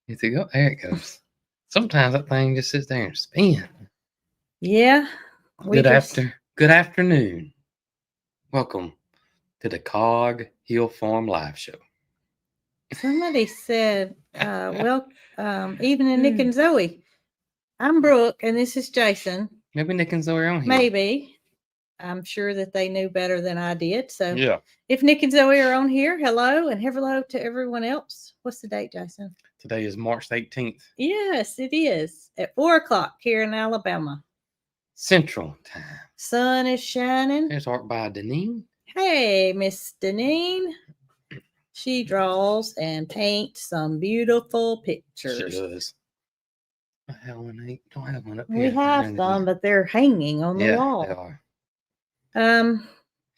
Is it go? There it goes. Sometimes that thing just sits there and spins. Yeah, we just Good afternoon. Welcome to the Cog Hill Farm Live Show. somebody said, evening, Nick and Zoe. I'm Brooke, and this is Jason. Maybe Nick and Zoe are on here. Maybe. I'm sure that they knew better than I did. So Yeah. if Nick and Zoe are on here, hello, and hello to everyone else. What's the date, Jason? Today is March 18th. Yes, it is at 4:00 here in Alabama. Central Time. Sun is shining. There's art by Deneen. Hey, Miss Deneen. She draws and paints some beautiful pictures. She does. I don't have one up here. We have some, but they're hanging on the wall. They are.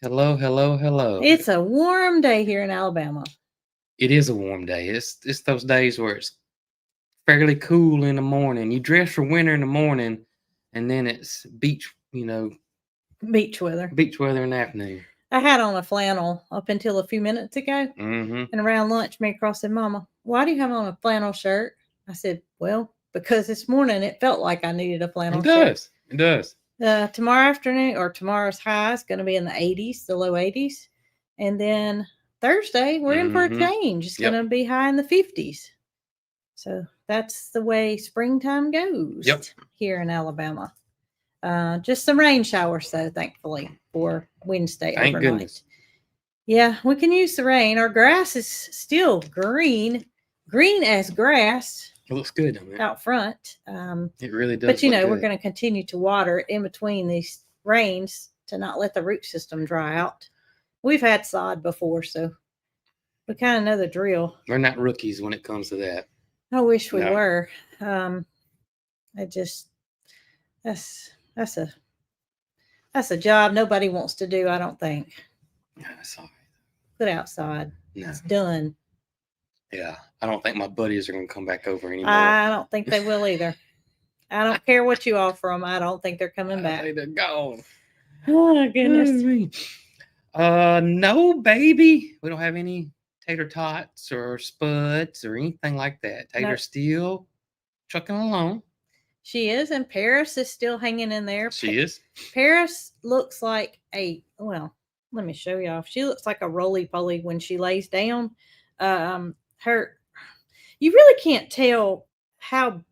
Hello. It's a warm day here in Alabama. It is a warm day. It's those days where it's fairly cool in the morning. You dress for winter in the morning, and then it's beach weather. Beach weather in the afternoon. I had on a flannel up until a few minutes ago. Mm-hmm. And around lunch, Maycross said, Mama, why do you have on a flannel shirt? I said, well, because this morning it felt like I needed a flannel shirt. It does. Tomorrow's high is going to be in the 80s, the low 80s. And then Thursday, we're in for a change. It's going to be high in the 50s. So that's the way springtime goes here in Alabama. Just some rain showers, though, thankfully, for Wednesday Thank overnight. Goodness. Yeah, we can use the rain. Our grass is still green as grass. It looks good out front. It really does. But we're going to continue to water in between these rains to not let the root system dry out. We've had sod before, so we kind of know the drill. We're not rookies when it comes to that. I wish we were. That's a job nobody wants to do, I don't think. Sorry. Put outside. No. It's done. Yeah, I don't think my buddies are going to come back over anymore. I don't think they will either. I don't care what you offer them. I don't think they're coming back. They're gone. Oh, goodness. No, baby. We don't have any tater tots or spuds or anything like that. Tater's still trucking along. She is, and Paris is still hanging in there. She is. Paris looks like let me show y'all. She looks like a roly-poly when she lays down. You really can't tell how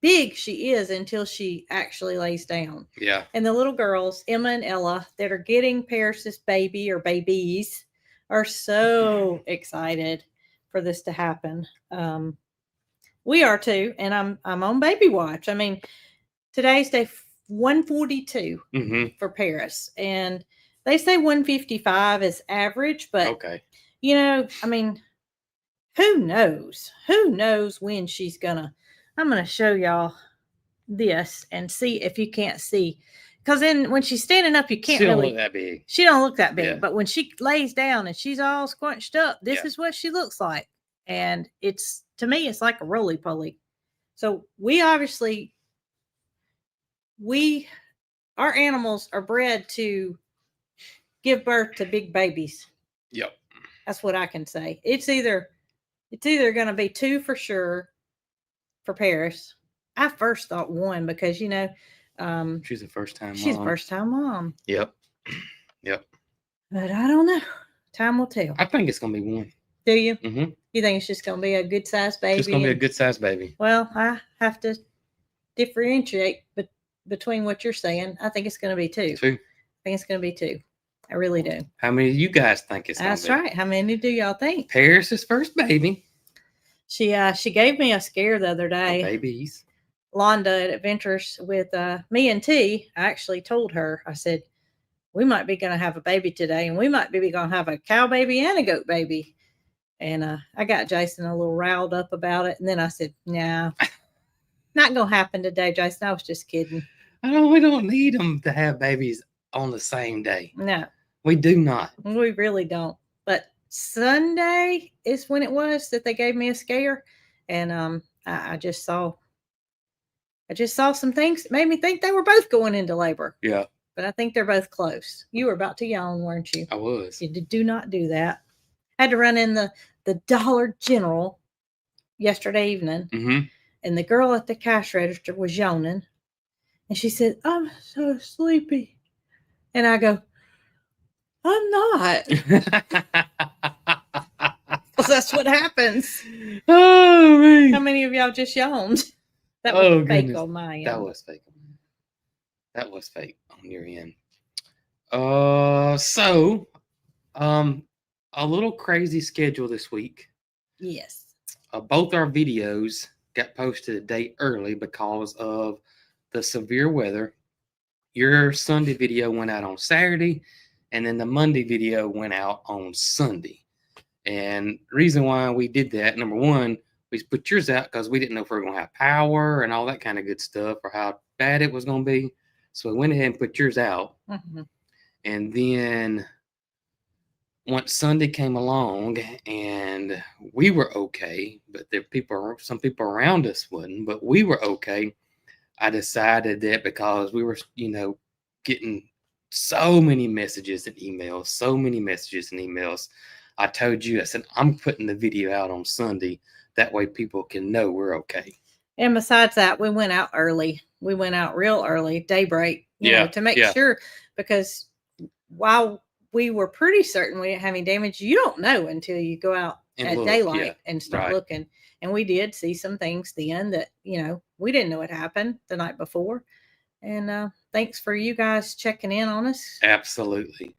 big she is until she actually lays down. Yeah. And the little girls, Emma and Ella, that are getting Paris's baby or babies, are so excited for this to happen. We are too, and I'm on baby watch. I mean, today's day 142 for Paris, and they say 155 is average, but okay. I mean, who knows? Who knows when she's gonna? I'm gonna show y'all this and see if you can't see, because then when she's standing up, you can't really look that big. She don't look that big, but when she lays down and she's all squunched up, this is what she looks like, and to me, it's like a roly-poly. So our animals are bred to give birth to big babies. Yep. That's what I can say. It's either going to be 2 for sure for Paris. I first thought 1 because she's a first-time mom. She's a first-time mom. Yep. But I don't know. Time will tell. I think it's going to be 1. Do you? Mm-hmm. You think it's just going to be a good-sized baby? It's going to be a good-sized baby. Well, I have to differentiate between what you're saying. I think it's going to be 2. 2? I think it's going to be 2. I really do. How many do you guys think it's going to be? That's right. How many do y'all think? Paris's first baby. She gave me a scare the other day. Babies. Londa at Adventures with me and T. I actually told her, I said, we might be going to have a baby today, and we might be going to have a cow baby and a goat baby. And I got Jason a little riled up about it. And then I said, nah, not going to happen today, Jason. I was just kidding. We don't need them to have babies on the same day. No. We do not. We really don't. But Sunday is when it was that they gave me a scare. And I just saw some things that made me think they were both going into labor. Yeah. But I think they're both close. You were about to yawn, weren't you? I was. You do not do that. I had to run in the Dollar General yesterday evening, Mm-hmm. and the girl at the cash register was yawning, and she said, "I'm so sleepy," and I go, "I'm not." Well, that's what happens. Oh man! How many of y'all just yawned? That was fake on my end. That was fake. That was fake on your end. So, a little crazy schedule this week. Yes. Both our videos got posted a day early because of the severe weather. Your Sunday video went out on Saturday, and then the Monday video went out on Sunday. And the reason why we did that, number one, we put yours out because we didn't know if we were going to have power and all that kind of good stuff or how bad it was going to be. So we went ahead and put yours out. Mm-hmm. And then once Sunday came along and we were okay, but some people around us wouldn't, but we were okay. I decided that because we were, getting so many messages and emails, I told you, I said, I'm putting the video out on Sunday. That way people can know we're okay. And besides that, we went out early. We went out real early, daybreak, to make sure, because while we were pretty certain we didn't have any damage, you don't know until you go out at daylight and start looking. And we did see some things then that, we didn't know what happened the night before. And thanks for you guys checking in on us. Absolutely.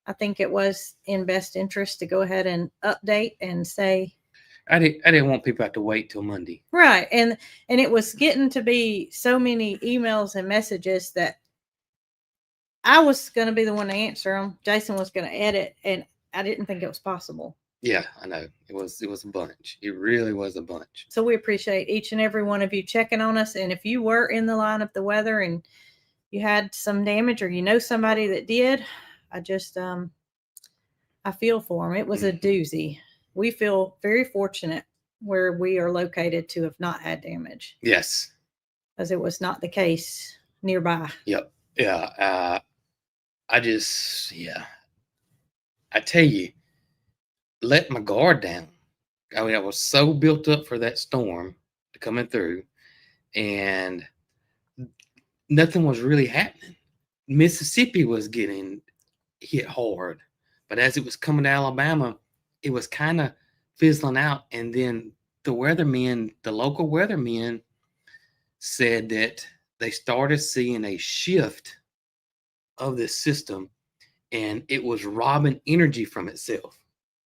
I think it was in best interest to go ahead and update and say. I didn't want people to have to wait till Monday. Right. And it was getting to be so many emails and messages that I was going to be the one to answer them. Jason was going to edit, and I didn't think it was possible. Yeah, I know. It was a bunch. It really was a bunch. So we appreciate each and every one of you checking on us. And if you were in the line of the weather and you had some damage or somebody that did, I just, I feel for them. It was a doozy. We feel very fortunate where we are located to have not had damage. Yes. As it was not the case nearby. Yep. Yeah. I tell you, let my guard down. I mean, I was so built up for that storm coming through, and nothing was really happening. Mississippi was getting hit hard, but as it was coming to Alabama, it was kind of fizzling out. And then the local weathermen said that they started seeing a shift of this system, and it was robbing energy from itself.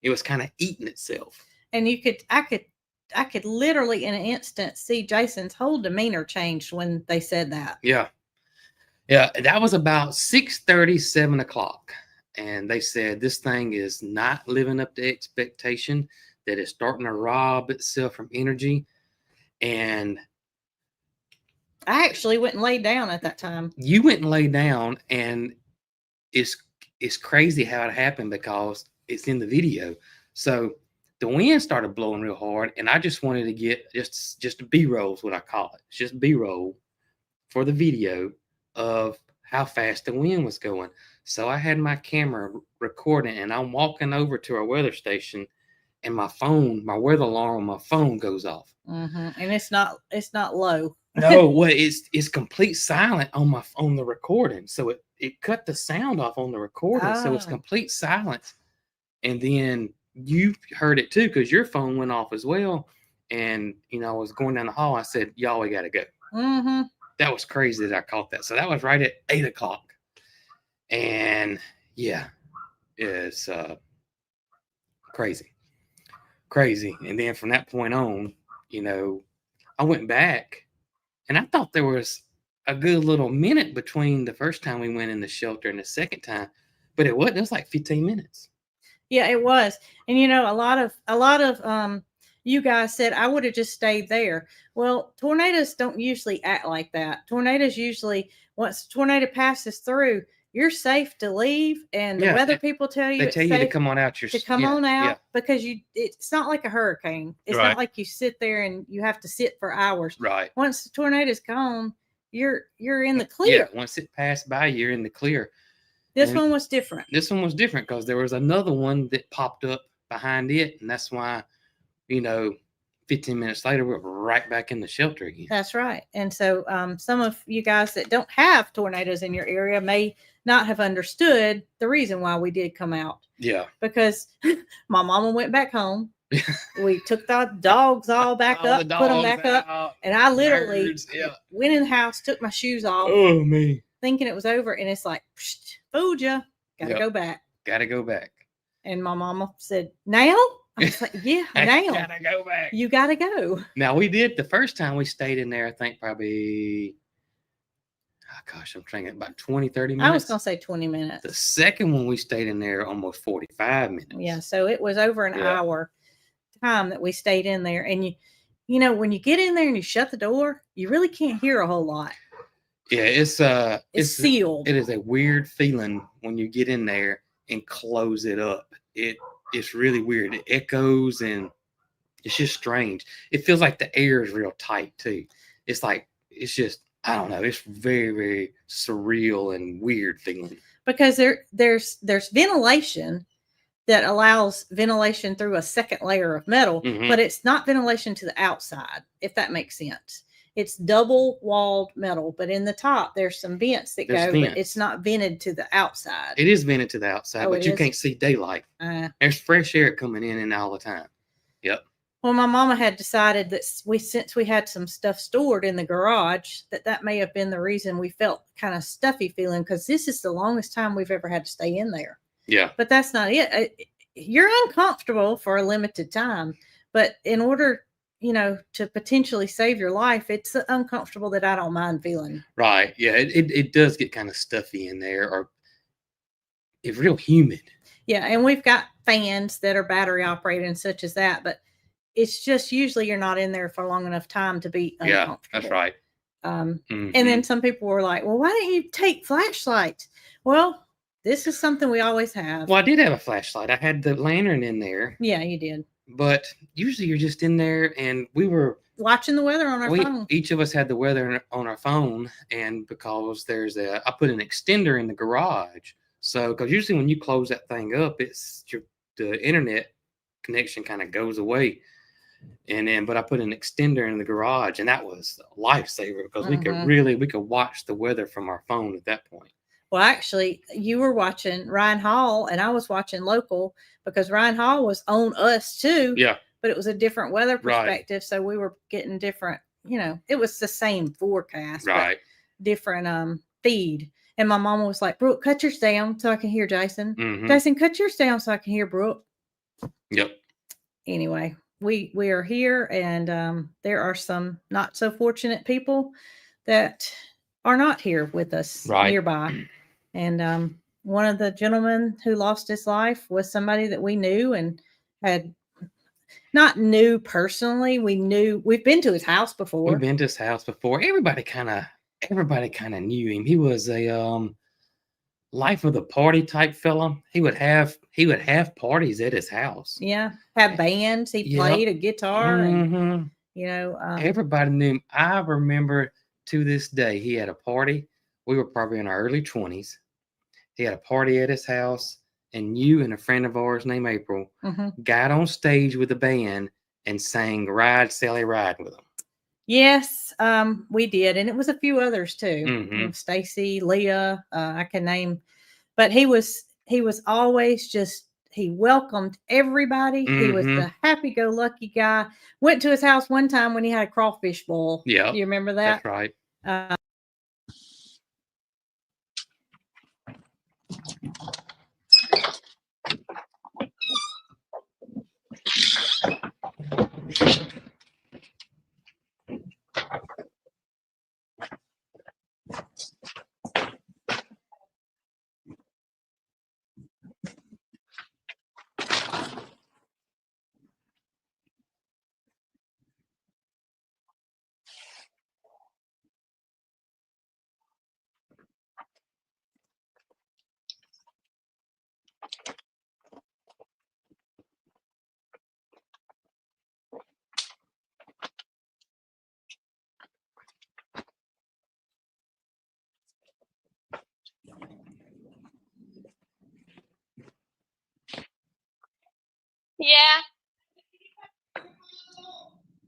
It was kind of eating itself. And I could literally in an instant see Jason's whole demeanor changed when they said that. Yeah. Yeah. That was about 6:30, 7 o'clock. And they said this thing is not living up to expectation, that it's starting to rob itself from energy. And I actually went and laid down at that time. You went and laid down, and it's crazy how it happened because it's in the video. So the wind started blowing real hard, and I just wanted to get just B-roll is what I call it. It's just B-roll for the video of how fast the wind was going. So I had my camera recording, and I'm walking over to our weather station, and my weather alarm on my phone goes off. Mm-hmm. And it's not low. No, well, it's complete silent on the recording. So it cut the sound off on the recording. So it's complete silence. And then you heard it too, because your phone went off as well. And I was going down the hall. I said, "Y'all, we gotta go." Mm-hmm. That was crazy that I caught that. So that was right at 8 o'clock. And yeah, it's crazy. And then from that point on, I went back, and I thought there was a good little minute between the first time we went in the shelter and the second time, but it wasn't. It was like 15 minutes. Yeah, it was. And a lot of you guys said I would have just stayed there. Well, tornadoes don't usually act like that. Tornadoes usually, once a tornado passes through, you're safe to leave, and the weather people tell you to come on out. Because it's not like a hurricane. It's not like you sit there and you have to sit for hours. Right. Once the tornado's gone, you're in the clear. Yeah. Once it passed by, you're in the clear. This one was different. This one was different because there was another one that popped up behind it, and that's why, 15 minutes later, we're right back in the shelter again. That's right. And so some of you guys that don't have tornadoes in your area may not have understood the reason why we did come out. Yeah. Because my mama went back home. We took the dogs all back up, put them back up. And I literally went in the house, took my shoes off. Oh, me. Thinking it was over. And it's like, fooled ya. Gotta go back. Gotta go back. And my mama said, now? I was like, yeah, now. Gotta go back. You gotta go. Now, we did, the first time we stayed in there, I think probably, I'm thinking about 20, 30 minutes. I was going to say 20 minutes. The second one we stayed in there almost 45 minutes. Yeah, so it was over an hour time that we stayed in there. And, you know, when you get in there and you shut the door, you really can't hear a whole lot. Yeah, it's sealed. It is a weird feeling when you get in there and close it up. It's really weird. It echoes and it's just strange. It feels like the air is real tight too. It's like, it's just, I don't know. It's very, very surreal and weird feeling. Because there's ventilation that allows ventilation through a second layer of metal, but it's not ventilation to the outside, if that makes sense. It's double walled metal, but in the top there's some vents that go, but it's not vented to the outside. It is vented to the outside, but you can't see daylight. There's fresh air coming in and all the time. Yep. Well, my mama had decided that since we had some stuff stored in the garage, that may have been the reason we felt kind of stuffy feeling, because this is the longest time we've ever had to stay in there. Yeah. But that's not it. You're uncomfortable for a limited time, but in order, you know, to potentially save your life, it's uncomfortable that I don't mind feeling. Right. Yeah. It does get kind of stuffy in there, or it's real humid. Yeah. And we've got fans that are battery operated and such as that, but it's just usually you're not in there for long enough time to be uncomfortable. Yeah, that's right. And then some people were like, well, why don't you take flashlights? Well, this is something we always have. Well, I did have a flashlight. I had the lantern in there. Yeah, you did. But usually you're just in there, and we were watching the weather on our phone. Each of us had the weather on our phone, and because I put an extender in the garage. So, because usually when you close that thing up, the internet connection kind of goes away. But I put an extender in the garage, and that was a lifesaver, because we could watch the weather from our phone at that point. Well, actually, you were watching Ryan Hall, and I was watching local, because Ryan Hall was on us too. Yeah. But it was a different weather perspective, right. So we were getting different. You know, it was the same forecast, right? But different feed. And my mama was like, "Brooke, cut yours down so I can hear Jason. Jason, cut yours down so I can hear Brooke." Yep. Anyway. We are here, and there are some not so fortunate people that are not here with us nearby. And one of the gentlemen who lost his life was somebody that we knew and had not knew personally. We've been to his house before. Everybody kind of knew him. He was a life of the party type fella. He would have parties at his house. Yeah, have bands. He played a guitar, and you know, everybody knew him. I remember to this day he had a party. We were probably in our early 20s. He had a party at his house, and you and a friend of ours named April got on stage with the band and sang "Ride, Sally, Ride" with them. Yes, we did, and it was a few others too. Stacy, Leah, I can name, but he was always he welcomed everybody. He was the happy-go-lucky guy. Went to his house one time when he had a crawfish boil. Yeah, you remember that? That's right.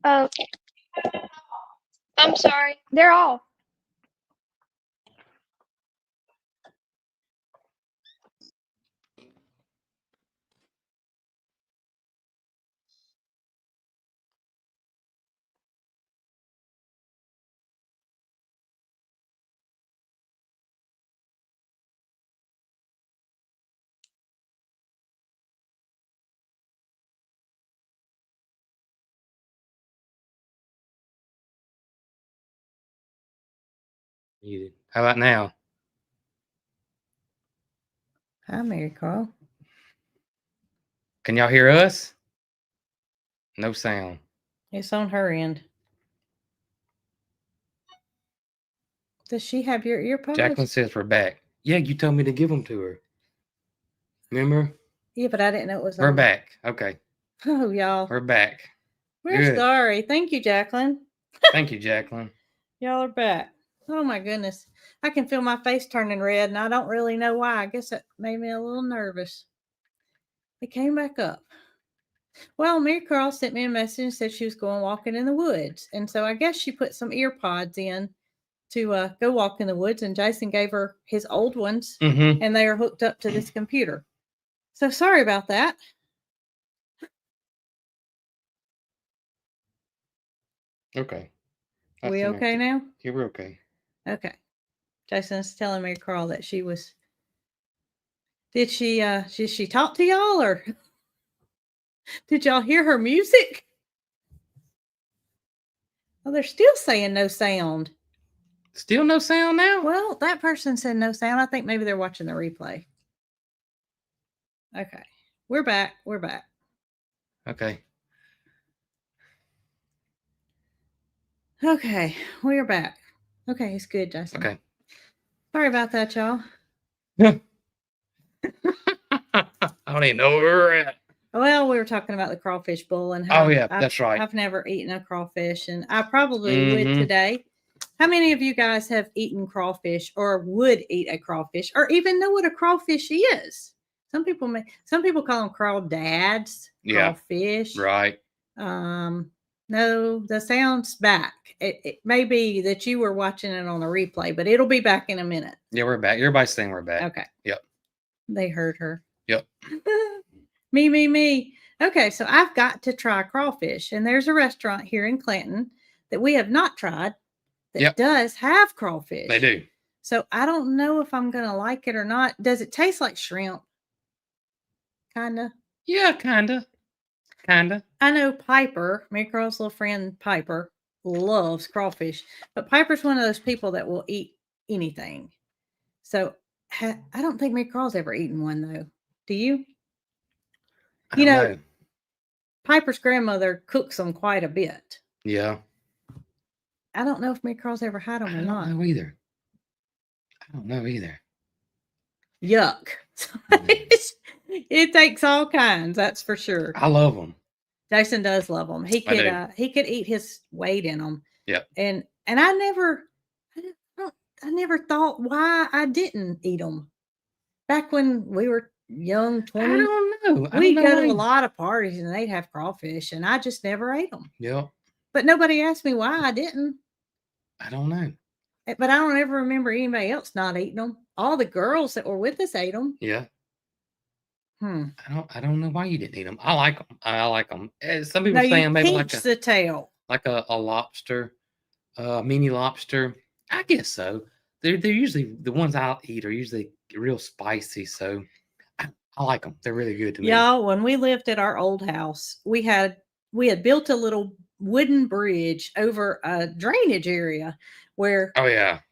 Okay. I'm sorry. They're off. Muted. How about now? Hi, Mary Carl. Can y'all hear us? No sound. It's on her end. Does she have your earpods? Jacqueline says we're back. Yeah, you told me to give them to her. Remember? Yeah, but I didn't know it was We're on. back. Okay. Oh, y'all. We're back. We're Good. sorry. Thank you, Jacqueline. Thank you, Jacqueline. Y'all are back. Oh my goodness. I can feel my face turning red and I don't really know why. I guess it made me a little nervous. It came back up. Well, Mary Carl sent me a message and said she was going walking in the woods. And so I guess she put some ear pods in to go walk in the woods. And Jason gave her his old ones and they are hooked up to this computer. So sorry about that. Okay. We okay now? Yeah, we're okay. Okay. Jason's telling Mary Carl that she was. Did she talk to y'all or did y'all hear her music? Well, they're still saying no sound. Still no sound now? Well, that person said no sound. I think maybe they're watching the replay. Okay. We're back. We're back. Okay. Okay. We're back. Okay. It's good, Jason. Okay. Sorry about that, y'all. I don't even know where we're at. Well, we were talking about the crawfish bowl and how that's right. I've never eaten a crawfish and I probably would today. How many of you guys have eaten crawfish or would eat a crawfish or even know what a crawfish is? Some people call them crawdads, crawfish. Right. No, the sound's back. It may be that you were watching it on the replay, but it'll be back in a minute. Yeah, we're back. Everybody's saying we're back. Okay. Yep. They heard her. Yep. Me. Okay, so I've got to try crawfish. And there's a restaurant here in Clinton that we have not tried that does have crawfish. They do. So I don't know if I'm going to like it or not. Does it taste like shrimp? Kind of? Yeah, kind of. I know Piper, Mary Carl's little friend Piper, loves crawfish. But Piper's one of those people that will eat anything. So I don't think Mary Carl's ever eaten one, though. Do you? You know, Piper's grandmother cooks them quite a bit. Yeah. I don't know if Mary Carl's ever had them or not. I don't know either. Yuck. It takes all kinds, that's for sure. I love them. Jason does love them. He could eat his weight in them. Yep. And I never thought why I didn't eat them. Back when we were young, 20. I don't know. We'd go to a lot of parties and they'd have crawfish and I just never ate them. Yep. But nobody asked me why I didn't. I don't know. But I don't ever remember anybody else not eating them. All the girls that were with us ate them. Yeah. I don't know why you didn't eat them. I like them. I like them. Some people saying maybe like the tail, like a lobster, mini lobster. I guess so. They're usually the ones I'll eat are usually real spicy. So I like them. They're really good to me. Y'all, when we lived at our old house, we had built a little wooden bridge over a drainage area where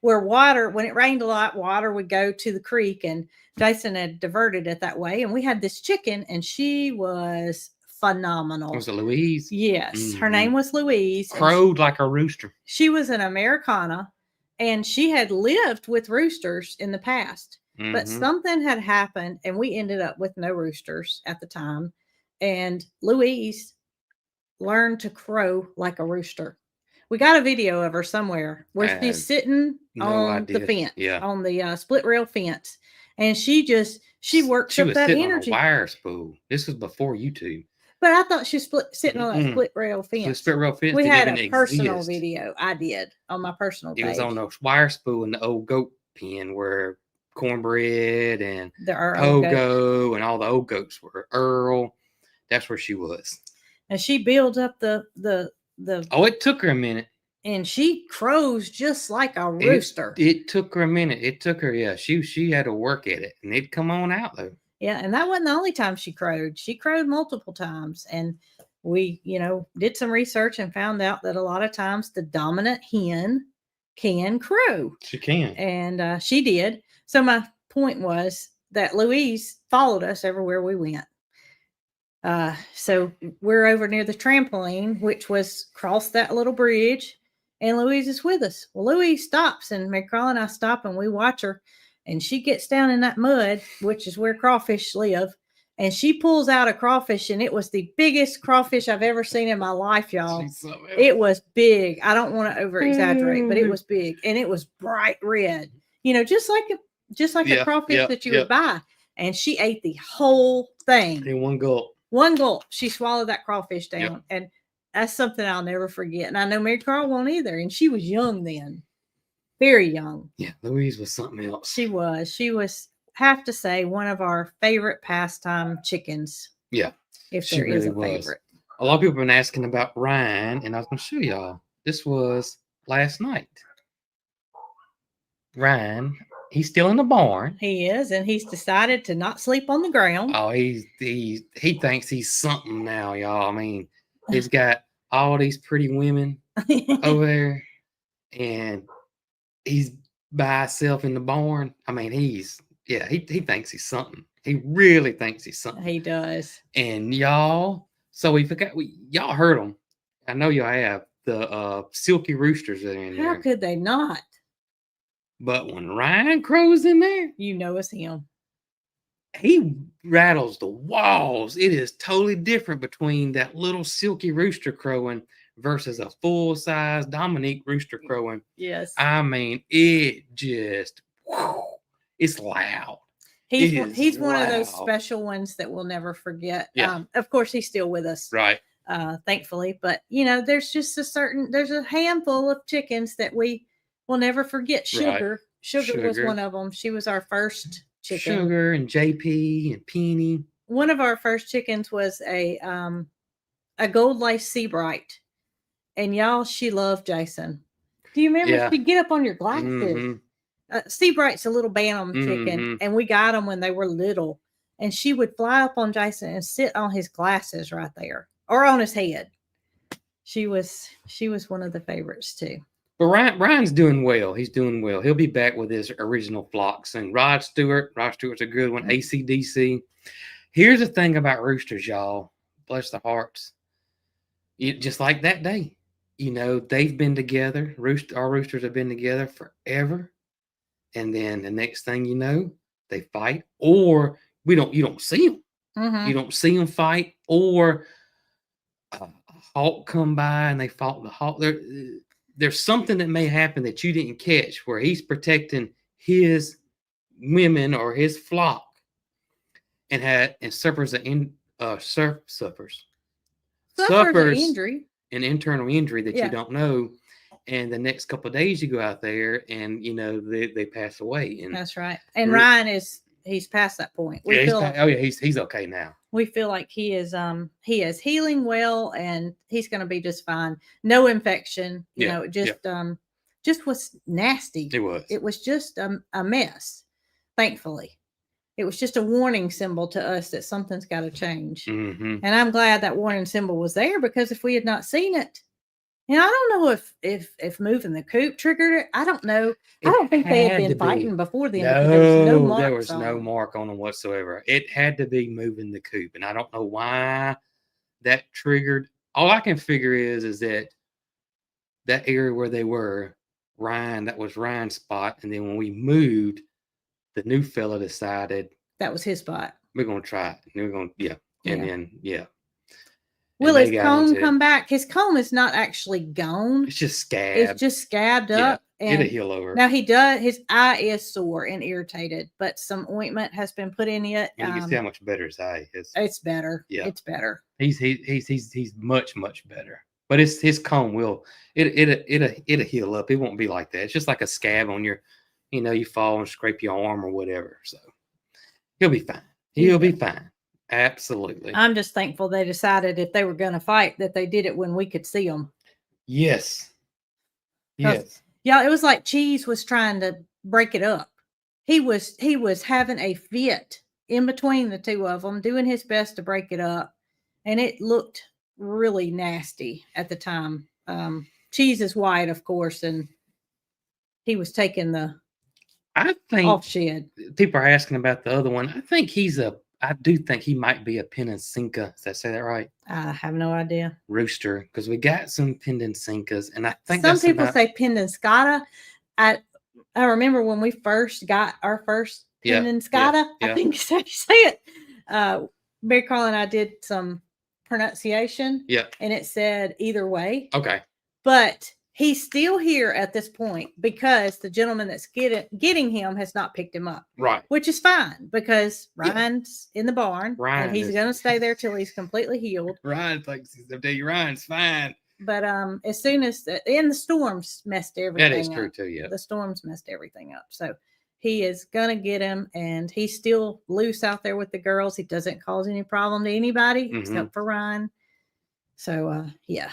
water, when it rained a lot, water would go to the creek, and Jason had diverted it that way. And we had this chicken, and she was phenomenal. Was it Louise? Yes, her name was Louise. Crowed like a rooster. She was an Americana, and she had lived with roosters in the past. But something had happened, and we ended up with no roosters at the time. And Louise learned to crow like a rooster. We got a video of her somewhere where she's sitting on the fence, on the split rail fence, and she works up that energy. On a wire spool. This was before YouTube. But I thought she was sitting on that Mm-mm. split rail The fence. split rail fence We didn't had even a personal exist. video. I did on my personal It page. was on the wire spool in the old goat pen where cornbread and Our old goat. Pogo and all the old goats were. Earl, that's where she was. And she builds up the Oh, it took her a minute. and she crows just like a rooster. It took her a minute. It took her, yeah. She had to work at it, and it'd come on out though. Yeah, and that wasn't the only time she crowed. She crowed multiple times, and we, did some research and found out that a lot of times the dominant hen can crow. She can. And she did. So my point was that Louise followed us everywhere we went. So we're over near the trampoline, which was across that little bridge, and Louise is with us. Well, Louise stops, and McCraw and I stop, and we watch her, and she gets down in that mud, which is where crawfish live, and she pulls out a crawfish, and it was the biggest crawfish I've ever seen in my life, y'all. It was big. I don't want to over exaggerate, but it was big, and it was bright red. Just like a crawfish that you would buy. And she ate the whole thing in one gulp. One gulp. She swallowed that crawfish down, and that's something I'll never forget. And I know Mary Carl won't either. And she was young then, very young. Yeah, Louise was something else. She was. Have to say, one of our favorite pastime chickens. Yeah, if there is a favorite. A lot of people have been asking about Ryan, and I was going to show y'all. This was last night. Ryan, he's still in the barn. He is, and he's decided to not sleep on the ground. Oh, he thinks he's something now, y'all. I mean, he's got all these pretty women over there, and he's by himself in the barn. I mean, he thinks he's something. He really thinks he's something. He does. And y'all, so y'all heard him. I know y'all have the silky roosters that are in there. How could they not? But when Ryan crows in there, it's him. He rattles the walls. It is totally different between that little silky rooster crowing versus a full-size Dominique rooster crowing. Yes. I mean, it just, it's loud. He's one of those special ones that we'll never forget. Yeah. Of course, he's still with us. Right. Thankfully. But, there's just there's a handful of chickens that we will never forget. Sugar. Right. Sugar was one of them. She was our first chicken. Sugar and JP and Peony. One of our first chickens was a gold lace Seabright. And y'all, she loved Jason. Do you remember? Yeah. She'd get up on your glasses. Mm-hmm. Seabright's a little bantam chicken, and we got them when they were little. And she would fly up on Jason and sit on his glasses right there, or on his head. She was one of the favorites too. But Ryan's doing well. He's doing well. He'll be back with his original flocks. And Rod Stewart's a good one. AC/DC. Here's the thing about roosters, y'all. Bless their hearts. Just like that day, they've been together. Our roosters have been together forever. And then the next thing you know, they fight, or you don't see them. Mm-hmm. You don't see them fight, or a hawk come by and they fought the hawk. There's something that may happen that you didn't catch, where he's protecting his women or his flock, and suffers an injury, an internal injury that you don't know. And the next couple of days, you go out there, and they pass away. And that's right. And Ryan he's past that point. He's okay now. We feel like he is healing well, and he's going to be just fine. No infection. Just was nasty. It was just a mess. Thankfully, it was just a warning symbol to us that something's got to change. Mm-hmm. And I'm glad that warning symbol was there, because if we had not seen it, and I don't know if moving the coop triggered it. I don't know. I don't think they had been fighting before then. No, there was no mark on them whatsoever. It had to be moving the coop, and I don't know why that triggered. All I can figure is that area where they were, that was Ryan's spot, and then when we moved, the new fella decided that was his spot. We're gonna try it. And we're gonna then. Will his comb come back? His comb is not actually gone. It's just scabbed. It's just scabbed up. It'll heal over. Now he does. His eye is sore and irritated, but some ointment has been put in it. And you can see how much better his eye is. It's better. Yeah, it's better. He's much better. But it's his comb will it'll heal up. It won't be like that. It's just like a scab on your, you fall and scrape your arm or whatever. So he'll be fine. He'll be fine. Absolutely. I'm just thankful they decided if they were going to fight that they did it when we could see them. Yes. Yes. Yeah, it was like Cheese was trying to break it up. He was having a fit in between the two of them, doing his best to break it up, and it looked really nasty at the time. Cheese is white, of course, and he was taking the off shed. People are asking about the other one. I do think he might be a Pendensinka. Did I say that right? I have no idea. Rooster, because we got some Pendensinkas, and I think some people say Pendenskata. I remember when we first got our first Pendenskata. I think that's how you say it. Mary Carl and I did some pronunciation. Yeah. And it said either way. Okay. But he's still here at this point because the gentleman that's getting him has not picked him up. Right. Which is fine because Ryan's in the barn. And he's going to stay there till he's completely healed. Ryan thinks Ryan's fine. But as soon as the storms messed everything up. That is true too, yeah. The storms messed everything up. So he is going to get him, and he's still loose out there with the girls. He doesn't cause any problem to anybody except for Ryan. So, yeah.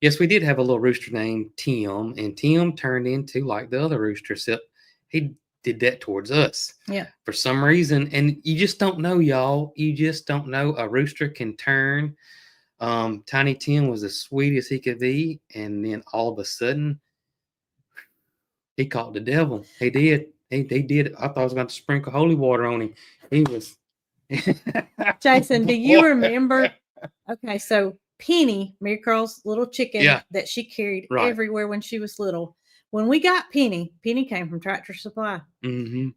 Yes, we did have a little rooster named Tim, and Tim turned into like the other rooster, except he did that towards us. Yeah. For some reason, and you just don't know, y'all. You just don't know. A rooster can turn. Tiny Tim was as sweet as he could be, and then all of a sudden, he caught the devil. He did. He did. I thought I was going to sprinkle holy water on him. He was. Jason, do you remember? Okay, so Penny, Mary Carl's little chicken that she carried everywhere when she was little. When we got Penny came from Tractor Supply. Mm-hmm.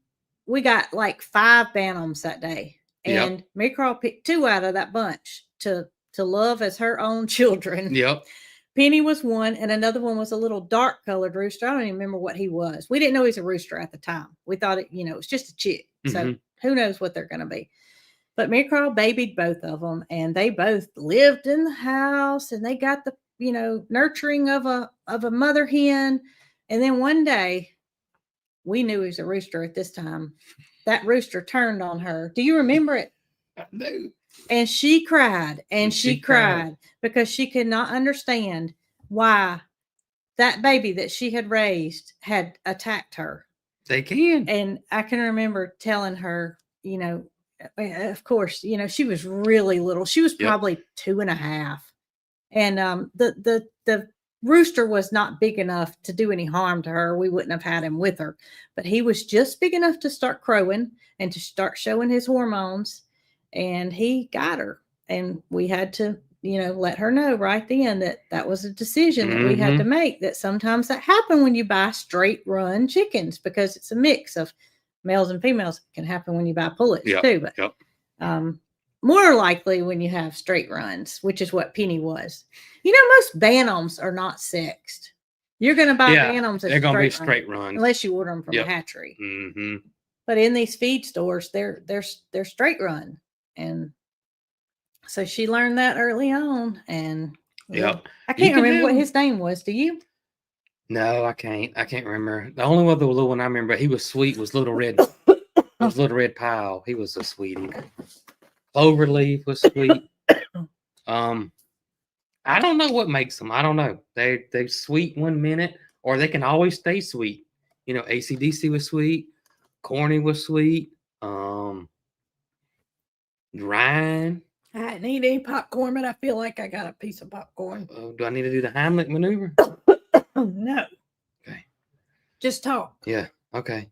We got like 5 Bantams that day, and Mary Carl picked 2 out of that bunch to love as her own children. Yep. Penny was one, and another one was a little dark colored rooster. I don't even remember what he was. We didn't know he was a rooster at the time. We thought it was just a chick. So who knows what they're going to be. But Mary Carl babied both of them, and they both lived in the house, and they got the, nurturing of a mother hen. And then one day, we knew he was a rooster at this time. That rooster turned on her. Do you remember it? I do. And she cried, and she cried because she could not understand why that baby that she had raised had attacked her. They can. And I can remember telling her, of course, she was really little. She was probably 2.5. And the rooster was not big enough to do any harm to her. We wouldn't have had him with her. But he was just big enough to start crowing and to start showing his hormones. And he got her. And we had to, let her know right then that was a decision that we had to make, that sometimes that happen when you buy straight run chickens, because it's a mix of males and females. It can happen when you buy pullets too, but more likely when you have straight runs, which is what Penny was. Most Bantams are not sexed. You're going to buy Bantams. They're going to be straight runs unless you order them from a hatchery. Mm-hmm. But in these feed stores, they're straight run, and so she learned that early on. And I can't remember what his name was. Do you? No, I can't. I can't remember. The only other little one I remember, he was sweet, was Little Red. Was Little Red Pile. He was a sweetie. Cloverleaf was sweet. I don't know what makes them. I don't know. They're sweet one minute, or they can always stay sweet. AC/DC was sweet. Corny was sweet. Ryan. I need any popcorn, but I feel like I got a piece of popcorn. Do I need to do the Heimlich maneuver? No. Okay. Just talk. Yeah. Okay.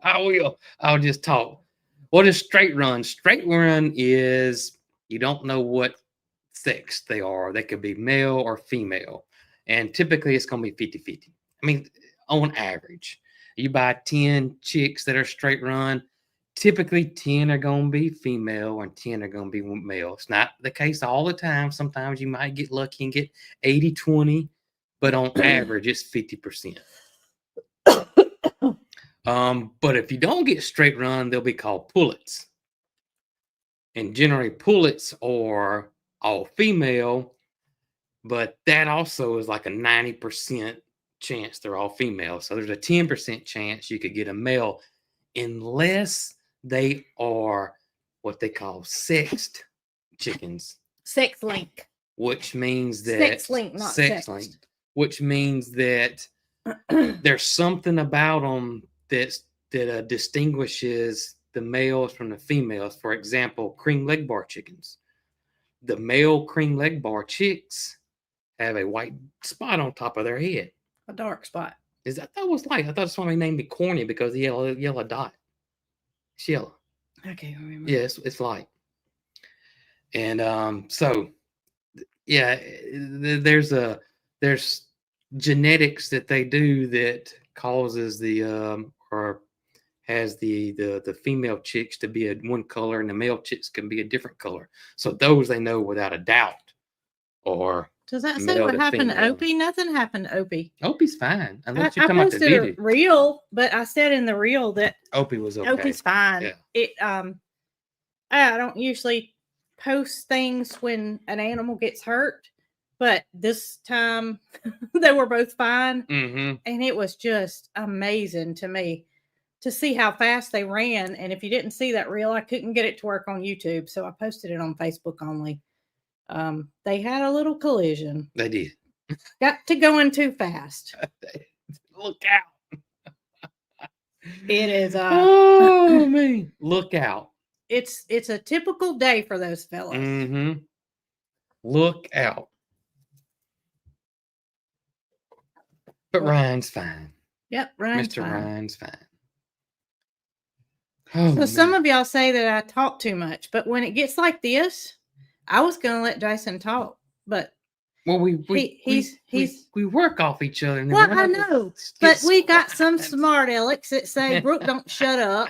I will. I'll just talk. What is straight run? Straight run is you don't know what sex they are. They could be male or female. And typically it's going to be 50-50. I mean, on average, you buy 10 chicks that are straight run. Typically 10 are going to be female and 10 are going to be male. It's not the case all the time. Sometimes you might get lucky and get 80-20. but on average, it's 50%. But if you don't get straight run, they'll be called pullets. And generally, pullets are all female, but that also is like a 90% chance they're all female. So there's a 10% chance you could get a male unless they are what they call sexed chickens. Sex link. Which means that Sex link, not sex link, which means that there's something about them that distinguishes the males from the females. For example, cream leg bar chickens. The male cream leg bar chicks have a white spot on top of their head. A dark spot. Is that was light? I thought somebody named me corny because the yellow dot. It's yellow. I can't remember. Yeah, it's light. And so yeah, there's genetics that they do that causes the or has the female chicks to be one color and the male chicks can be a different color. So those they know without a doubt. Or does that say what happened to Opie? Nothing happened to Opie. Opie's fine. I posted a reel, but I said in the reel that Opie was okay. Opie's fine. Yeah. It I don't usually post things when an animal gets hurt, but this time they were both fine. Mm-hmm. And it was just amazing to me to see how fast they ran. And if you didn't see that reel, I couldn't get it to work on YouTube, so I posted it on Facebook only. They had a little collision. They did. Got to going too fast. Look out. It is oh man. Look out. It's a typical day for those fellas. Mm-hmm. Look out. But Ryan's fine. Yep, Ryan's Mr. fine. Ryan's fine. Oh, so some of y'all say that I talk too much, but when it gets like this, I was gonna let Jason talk, but well, we work off each other. And well, I know, but we got some smart Alecks that say, "Brooke, don't shut up,"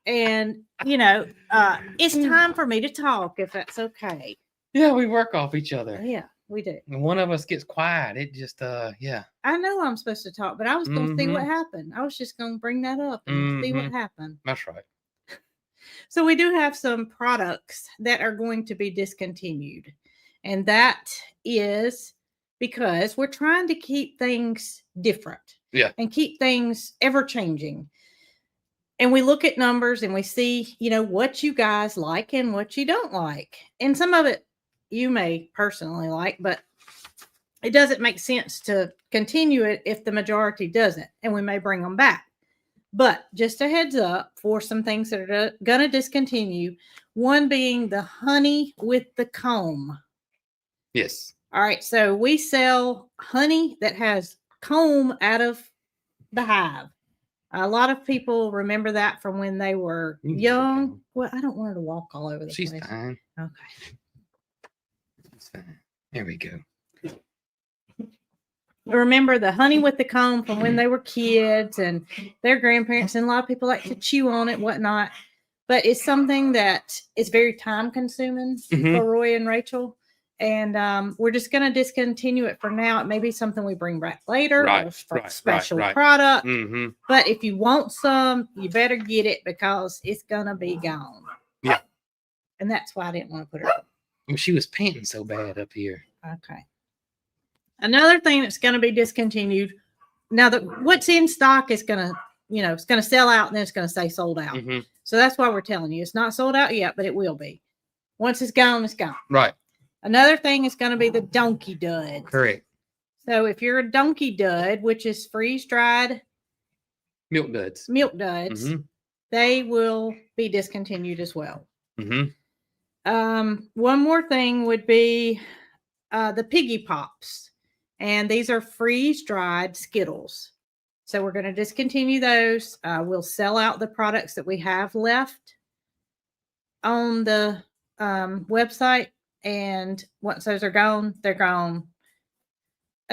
and it's time for me to talk if that's okay. Yeah, we work off each other. Yeah, we do. When one of us gets quiet, it just yeah. I know I'm supposed to talk, but I was gonna see what happened. I was just gonna bring that up and see what happened. That's right. So we do have some products that are going to be discontinued. And that is because we're trying to keep things different. Yeah. And keep things ever changing. And we look at numbers and we see, what you guys like and what you don't like. And some of it you may personally like, but it doesn't make sense to continue it if the majority doesn't. And we may bring them back. But just a heads up for some things that are going to discontinue. One being the honey with the comb. Yes. All right. So we sell honey that has comb out of the hive. A lot of people remember that from when they were young. Well, I don't want her to walk all over the place. She's fine. Okay. That's fine. There we go. Remember the honey with the comb from when they were kids and their grandparents, and a lot of people like to chew on it, whatnot. But it's something that is very time consuming for Roy and Rachel. And we're just going to discontinue it for now. It may be something we bring back later or for a special product. Mm-hmm. But if you want some, you better get it because it's going to be gone. Yeah. And that's why I didn't want to put her up. Well, she was panting so bad up here. Okay. Another thing that's going to be discontinued. Now what's in stock is going to, it's going to sell out and then it's going to say sold out. Mm-hmm. So that's why we're telling you it's not sold out yet, but it will be. Once it's gone, it's gone. Right. Another thing is going to be the donkey duds. Correct. So if you're a donkey dud, which is freeze dried milk duds, they will be discontinued as well. Mm-hmm. One more thing would be the piggy pops. And these are freeze-dried Skittles. So we're going to discontinue those. We'll sell out the products that we have left on the website. And once those are gone, they're gone.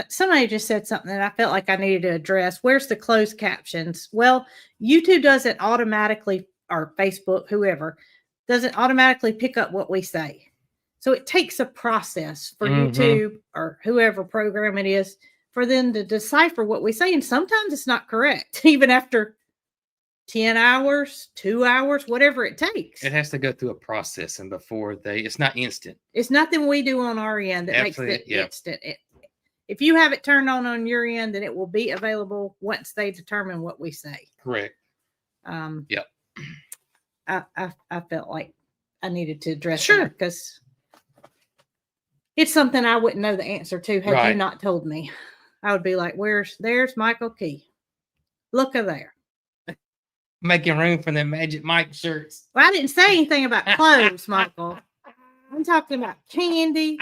Somebody just said something that I felt like I needed to address. Where's the closed captions? Well, YouTube doesn't automatically, or Facebook, whoever, doesn't automatically pick up what we say. So it takes a process for YouTube or whoever program it is for them to decipher what we say. And sometimes it's not correct, even after 10 hours, 2 hours, whatever it takes. It has to go through a process, and before it's not instant. It's nothing we do on our end that Absolutely, makes it instant. If you have it turned on your end, then it will be available once they determine what we say. Correct. Yep. I felt like I needed to address Sure. that because it's something I wouldn't know the answer to had you not told me. I would be like, there's Michael Key. Look at there. Making room for the Magic Mike shirts. Well, I didn't say anything about clothes, Michael. I'm talking about candy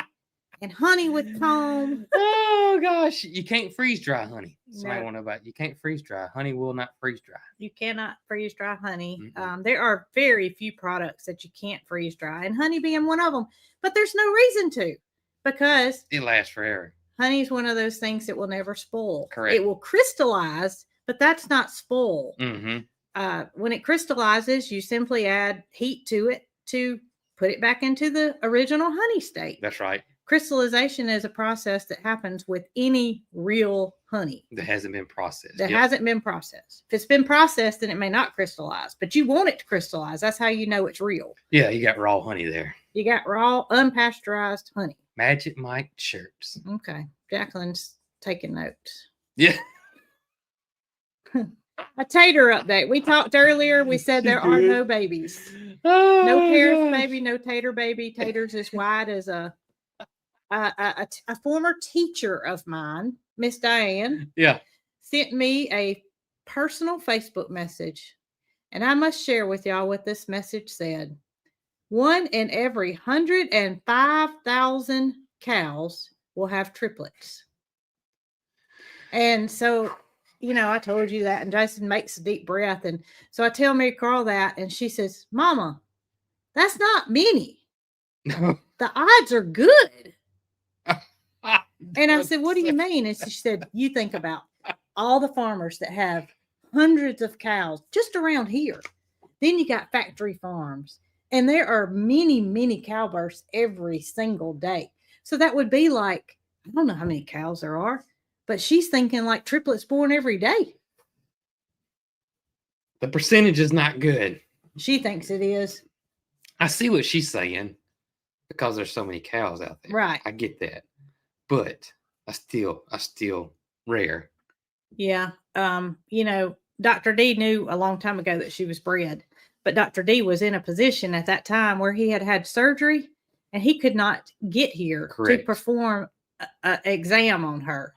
and honey with comb. Oh gosh, you can't freeze dry honey. So I No. want to know about you can't freeze dry. Honey will not freeze dry. You cannot freeze dry honey. Mm-mm. There are very few products that you can't freeze dry, and honey being one of them. But there's no reason to, because It lasts forever. honey is one of those things that will never spoil. Correct. It will crystallize, but that's not spoil. Mm-hmm. When it crystallizes, you simply add heat to it to put it back into the original honey state. That's right. Crystallization is a process that happens with any real honey. That hasn't been processed. That hasn't been processed. If it's been processed, then it may not crystallize, but you want it to crystallize. That's how you know it's real. Yeah, you got raw honey there. You got raw, unpasteurized honey. Magic Mike shirts. Okay. Jacqueline's taking notes. Yeah. A tater update. We talked earlier. We said there are no babies. Oh, No Paris gosh. baby, no tater baby. Tater's as wide as a former teacher of mine, Miss Diane, Yeah. sent me a personal Facebook message. And I must share with y'all what this message said. 1 in every 105,000 cows will have triplets. And so, I told you that, and Jason makes a deep breath. And so I tell Mary Carl that, and she says, Mama, that's not many. No. The odds are good. And I said, what do you mean? And she said, you think about all the farmers that have hundreds of cows just around here. Then you got factory farms, and there are many, many cow births every single day. So that would be like, I don't know how many cows there are, but she's thinking like triplets born every day. The percentage is not good. She thinks it is. I see what she's saying because there's so many cows out there. Right. I get that. But I still rare. Yeah. Dr. D knew a long time ago that she was bred, but Dr. D was in a position at that time where he had surgery and he could not get here Correct. to perform an exam on her.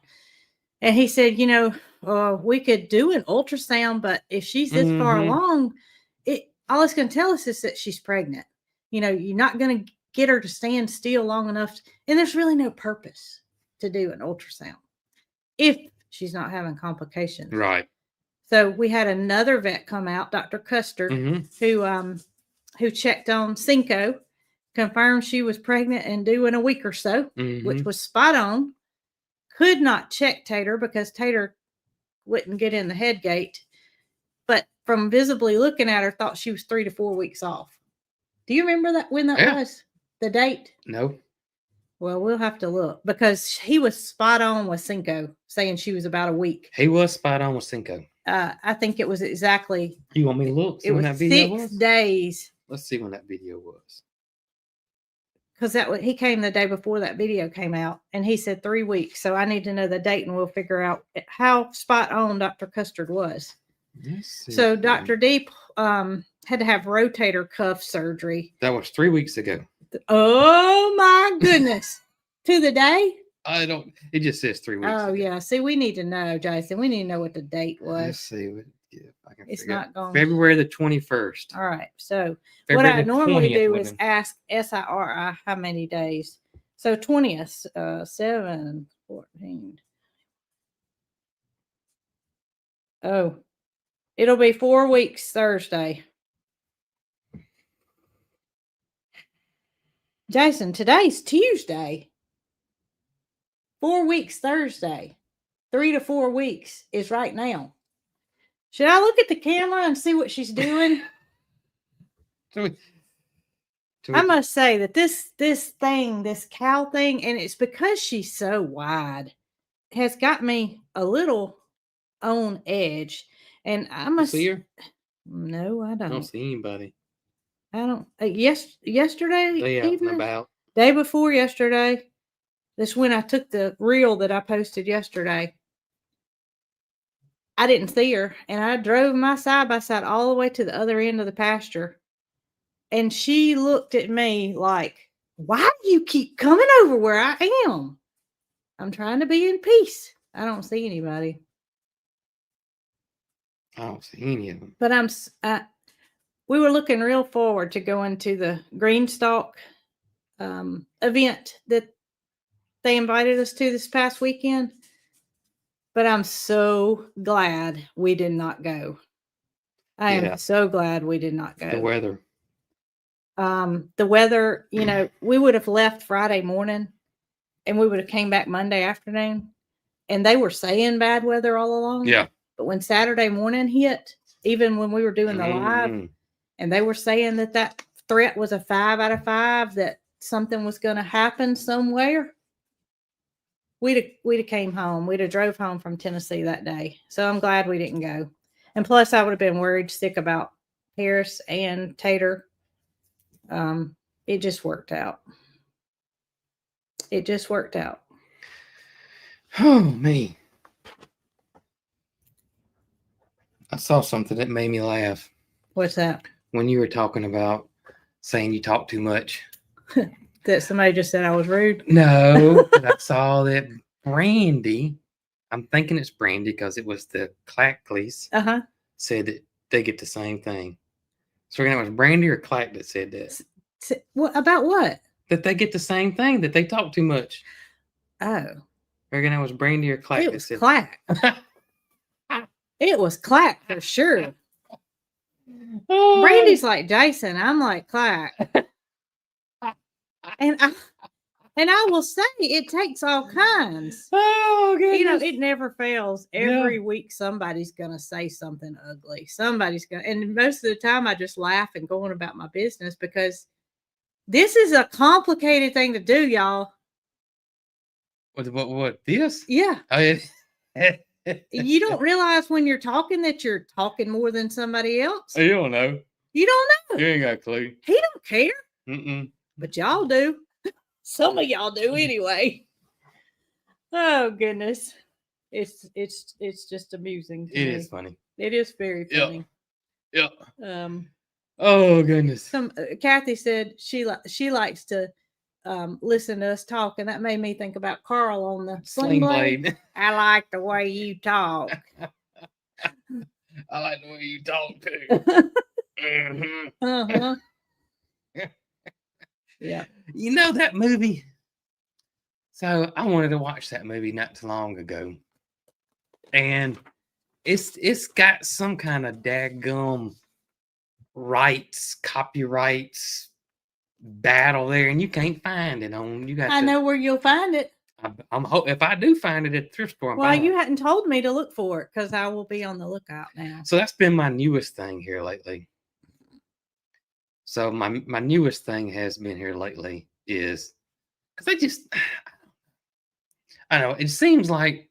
And he said, we could do an ultrasound, but if she's this far along, all it's going to tell us is that she's pregnant. You're not going to get her to stand still long enough. And there's really no purpose to do an ultrasound if she's not having complications. Right. So we had another vet come out, Dr. Custard, who checked on Cinco, confirmed she was pregnant and due in a week or so, which was spot on. Could not check Tater because Tater wouldn't get in the head gate, but from visibly looking at her, thought she was 3 to 4 weeks off. Do you remember that when that was? The date? No. Well, we'll have to look because he was spot on with Cinco, saying she was about a week. He was spot on with Cinco. I think it was exactly. You want me to look? See It when was that video 6 was? days. Let's see when that video was. Because he came the day before that video came out, and he said 3 weeks. So I need to know the date, and we'll figure out how spot on Dr. Custard was. So Dr. D had to have rotator cuff surgery. That was 3 weeks ago. Oh my goodness! To the day? It just says 3 weeks. Oh ago. yeah. See, we need to know, Jason. We need to know what the date was. Let's see if I can It's figure not out. going. February the 21st. All right. So February what I the normally 20th do would is have- ask SIRI how many days. So 20th, 7, 14. Oh, it'll be 4 weeks Thursday. Jason, today's Tuesday. 4 weeks Thursday. 3 to 4 weeks is right now. Should I look at the camera and see what she's doing? I must say that this cow thing, and it's because she's so wide. has got me a little on edge. And I You must see her? No, I I don't don't. see anybody. I don't. Yesterday They out and evening, about. day before yesterday. This when I took the reel that I posted yesterday. I didn't see her, and I drove my side by side all the way to the other end of the pasture, and she looked at me like, "Why do you keep coming over where I am? I'm trying to be in peace. I don't see anybody." I don't see any of them. But we were looking real forward to going to the Greenstalk event that they invited us to this past weekend. But I'm so glad we did not go. I am so glad we did not go. The weather. The weather, we would have left Friday morning and we would have came back Monday afternoon. And they were saying bad weather all along. Yeah. But when Saturday morning hit, even when we were doing the live, and they were saying that threat was a 5 out of 5, that something was going to happen somewhere, we'd have came home. We'd have drove home from Tennessee that day. So I'm glad we didn't go. And plus, I would have been worried sick about Harris and Tater. It just worked out. It just worked out. Oh, me. I saw something that made me laugh. What's that? When you were talking about saying you talk too much. That somebody just said I was rude? No, I saw that Brandy, I'm thinking it's Brandy because it was the Clackleys, said that they get the same thing. So it was Brandy or Clack that said that. What about what? That they get the same thing, that they talk too much. Oh. Reckon that was Brandy or Clack. It was Clack. It was Clack for sure. Oh. Brandy's like Jason. I'm like Clack. And I will say it takes all kinds. Oh, goodness. It never fails. Every week somebody's gonna say something ugly. Somebody's gonna, and most of the time I just laugh and go on about my business because this is a complicated thing to do, y'all. What this? Yeah. Oh, yeah. You don't realize when you're talking that you're talking more than somebody else. You don't know. You don't know. You ain't got a clue. He don't care. But y'all do. Some of y'all do anyway. Oh goodness. It's just amusing to me. It is funny. It is very funny. Yeah. Oh goodness. Kathy said she likes to listen to us talk, and that made me think about Carl on the Sling Blade. I like the way you talk. I like the way you talk too. Yeah. You know that movie? So I wanted to watch that movie not too long ago. And it's got some kind of daggum copyrights battle there, and you can't find it on. I know where you'll find it. If I do find it at the thrift store. Well, you hadn't told me to look for it because I will be on the lookout now. So that's been my newest thing here lately. So my newest thing has been here lately is because I know it seems like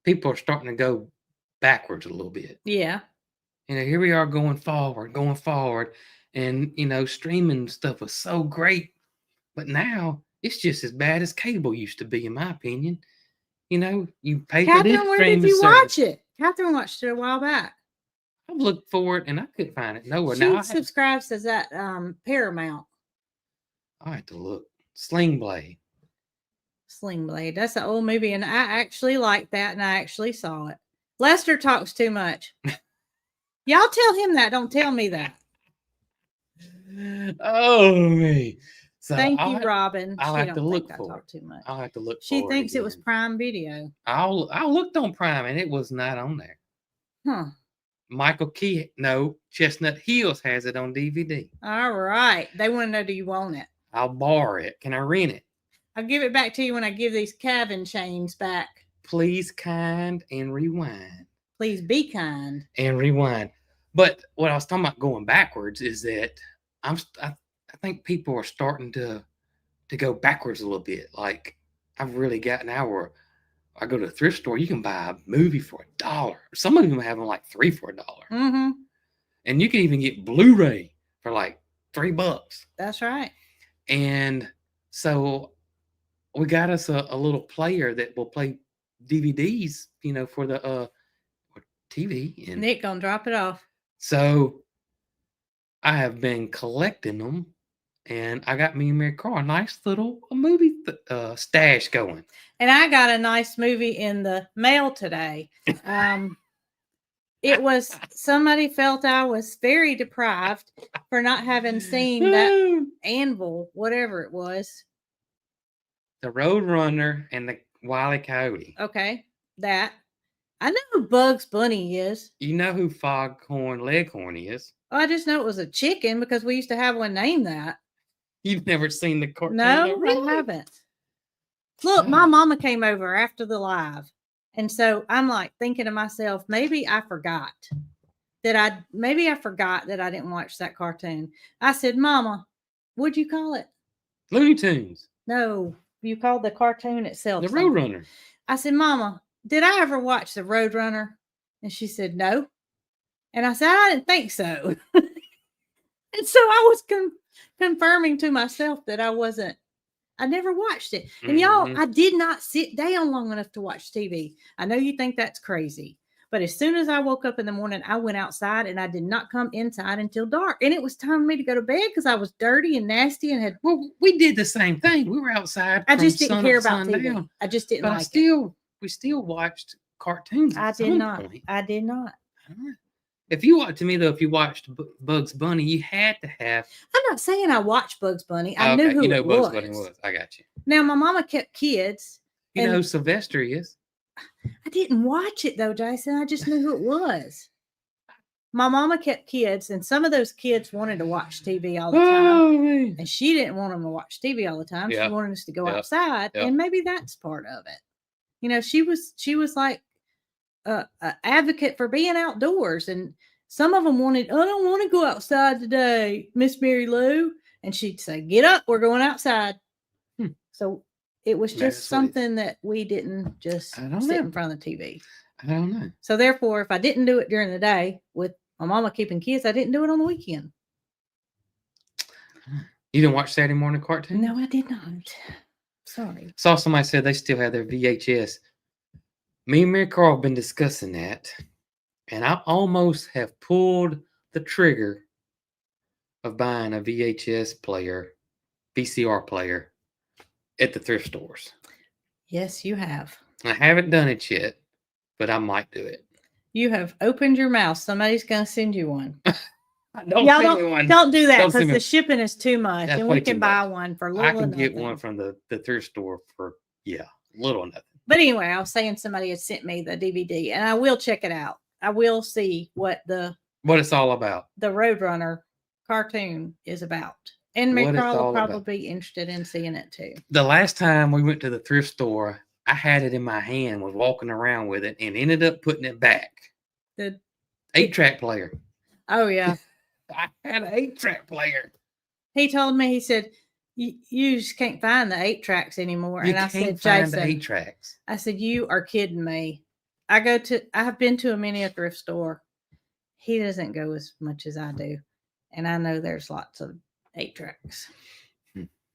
people are starting to go backwards a little bit. Yeah. Here we are going forward, and streaming stuff was so great, but now it's just as bad as cable used to be, in my opinion. You pay for this. Catherine, where did you watch it? Catherine watched it a while back. I looked for it and I couldn't find it nowhere. She subscribes to that Paramount. I have to look. Sling Blade. That's an old movie, and I actually liked that, and I actually saw it. Lester talks too much. Y'all tell him that. Don't tell me that. Oh, me. So thank you, Robin. I'll have to look for it. Too much. I'll have to look for it. She thinks it was Prime Video. I looked on Prime, and it was not on there. Huh. Chestnut Hills has it on DVD. All right. They want to know, do you want it? I'll borrow it. Can I rent it? I'll give it back to you when I give these Calvin chains back. Please, kind, and rewind. Please be kind. And rewind. But what I was talking about going backwards is that I think people are starting to go backwards a little bit. Like, I've really gotten I go to the thrift store, you can buy a movie for $1. Some of them have them like 3 for $1. Mm-hmm. And you can even get Blu-ray for like $3. That's right. And so we got us a little player that will play DVDs, for the TV. And Nick gonna drop it off. so I have been collecting them, and I got me and Mary Carl a nice little movie stash going. And I got a nice movie in the mail today. It was somebody felt I was very deprived for not having seen that Anvil, whatever it was. The Roadrunner and the Wile E. Coyote. Okay, that. I know who Bugs Bunny is. You know who Foghorn Leghorn is. Oh, I just know it was a chicken because we used to have one named that. You've never seen the cartoon? No, really? I haven't. Look, my mama came over after the live. And so I'm like thinking to myself, maybe I forgot that I didn't watch that cartoon. I said, Mama, what'd you call it? Looney Tunes. No, you called the cartoon itself The something. Roadrunner. I said, Mama, did I ever watch the Roadrunner? And she said, no. And I said, I didn't think so. And so I was confirming to myself that I never watched it. And y'all, I did not sit down long enough to watch TV. I know you think that's crazy. But as soon as I woke up in the morning, I went outside and I did not come inside until dark. And it was time for me to go to bed because I was dirty and nasty and had. Well, we did the same thing. We were outside. I just didn't care about TV. Down. I just didn't but like it. We still watched cartoons. I did not. I did not. If you watched Bugs Bunny, you had to have. I'm not saying I watched Bugs Bunny. I knew who it Bugs was. Bunny was. I got you. Now my mama kept kids. You know who Sylvester is? I didn't watch it though, Jason. I just knew who it was. My mama kept kids, and some of those kids wanted to watch TV all the time. And she didn't want them to watch TV all the time. Yeah. She wanted us to go outside, Yeah. and maybe that's part of it. She was like an advocate for being outdoors, and some of them wanted, I don't want to go outside today, Miss Mary Lou. And she'd say, get up, we're going outside. So it was just something that we didn't just sit in front of the TV. I don't know. So therefore, if I didn't do it during the day with my mama keeping kids, I didn't do it on the weekend. You didn't watch Saturday morning cartoon? No, I did not. Sorry. Saw somebody said they still have their VHS. Me and Mary Carl have been discussing that, and I almost have pulled the trigger of buying a VHS player, VCR player at the thrift stores. Yes, you have. I haven't done it yet, but I might do it. You have opened your mouth. Somebody's going to send you one. Don't do that because the shipping is too much. That's and we way can too buy much. one for little I can get nothing. one from the thrift store for, little nothing. But anyway, I was saying somebody had sent me the DVD, and I will check it out. I will see what it's all about. The Roadrunner cartoon is about. And Mary Carl will probably be interested in seeing it too. The last time we went to the thrift store, I had it in my hand, was walking around with it, and ended up putting it back. The 8-track player. Oh, yeah. I had an 8-track player. He told me, he said, you just can't find the 8-tracks anymore. And I said, Jason, the 8-tracks. I said, you are kidding me. I have been to many a thrift store. He doesn't go as much as I do. And I know there's lots of 8-tracks.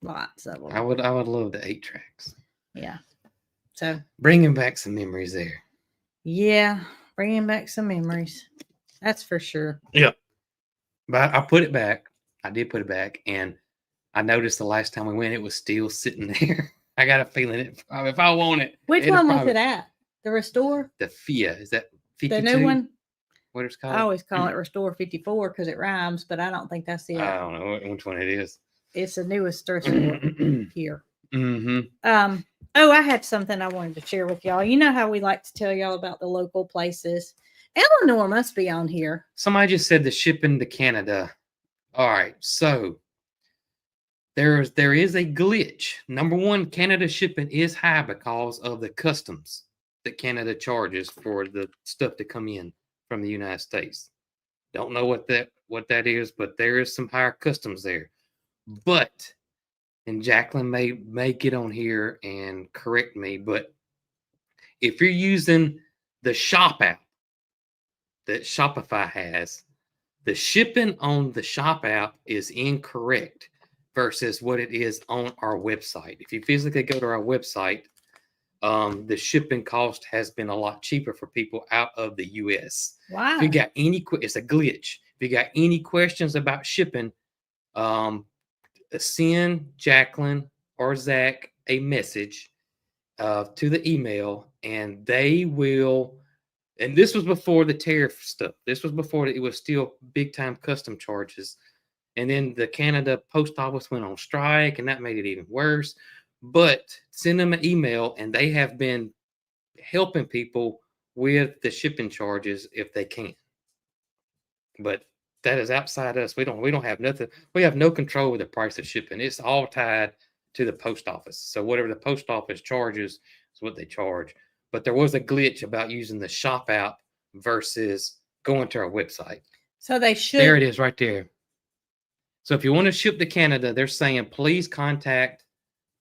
Lots of them. I would love the 8-tracks. Yeah. So bringing back some memories there. Yeah, bringing back some memories. That's for sure. Yeah. But I put it back. I did put it back, and I noticed the last time we went, it was still sitting there. I got a feeling if I want it. Which one was it at? The Restore? The FIA. Is that 52? The new one? What it's called? I always call it Restore 54 because it rhymes, but I don't think that's it. I don't know which one it is. It's the newest thrift store here. Mm-hmm. Oh, I had something I wanted to share with y'all. You know how we like to tell y'all about the local places. Eleanor must be on here. Somebody just said the shipping to Canada. All right, so there is a glitch. Number one, Canada shipping is high because of the customs that Canada charges for the stuff to come in from the United States. Don't know what that is, but there is some higher customs there. But, and Jacqueline may get on here and correct me, but If you're using the shop app that Shopify has, the shipping on the shop app is incorrect versus what it is on our website. If you physically go to our website, the shipping cost has been a lot cheaper for people out of the US. Wow. If you got any, it's a glitch. If you got any questions about shipping, send Jacqueline or Zach a message to the email, and they will. And this was before the tariff stuff. This was before it was still big time custom charges. And then the Canada post office went on strike, and that made it even worse. But send them an email, and they have been helping people with the shipping charges if they can. But that is outside us. We don't have nothing. We have no control with the price of shipping. It's all tied to the post office. So whatever the post office charges is what they charge. But there was a glitch about using the shop app versus going to our website. So they should. There it is right there. So if you want to ship to Canada, they're saying please contact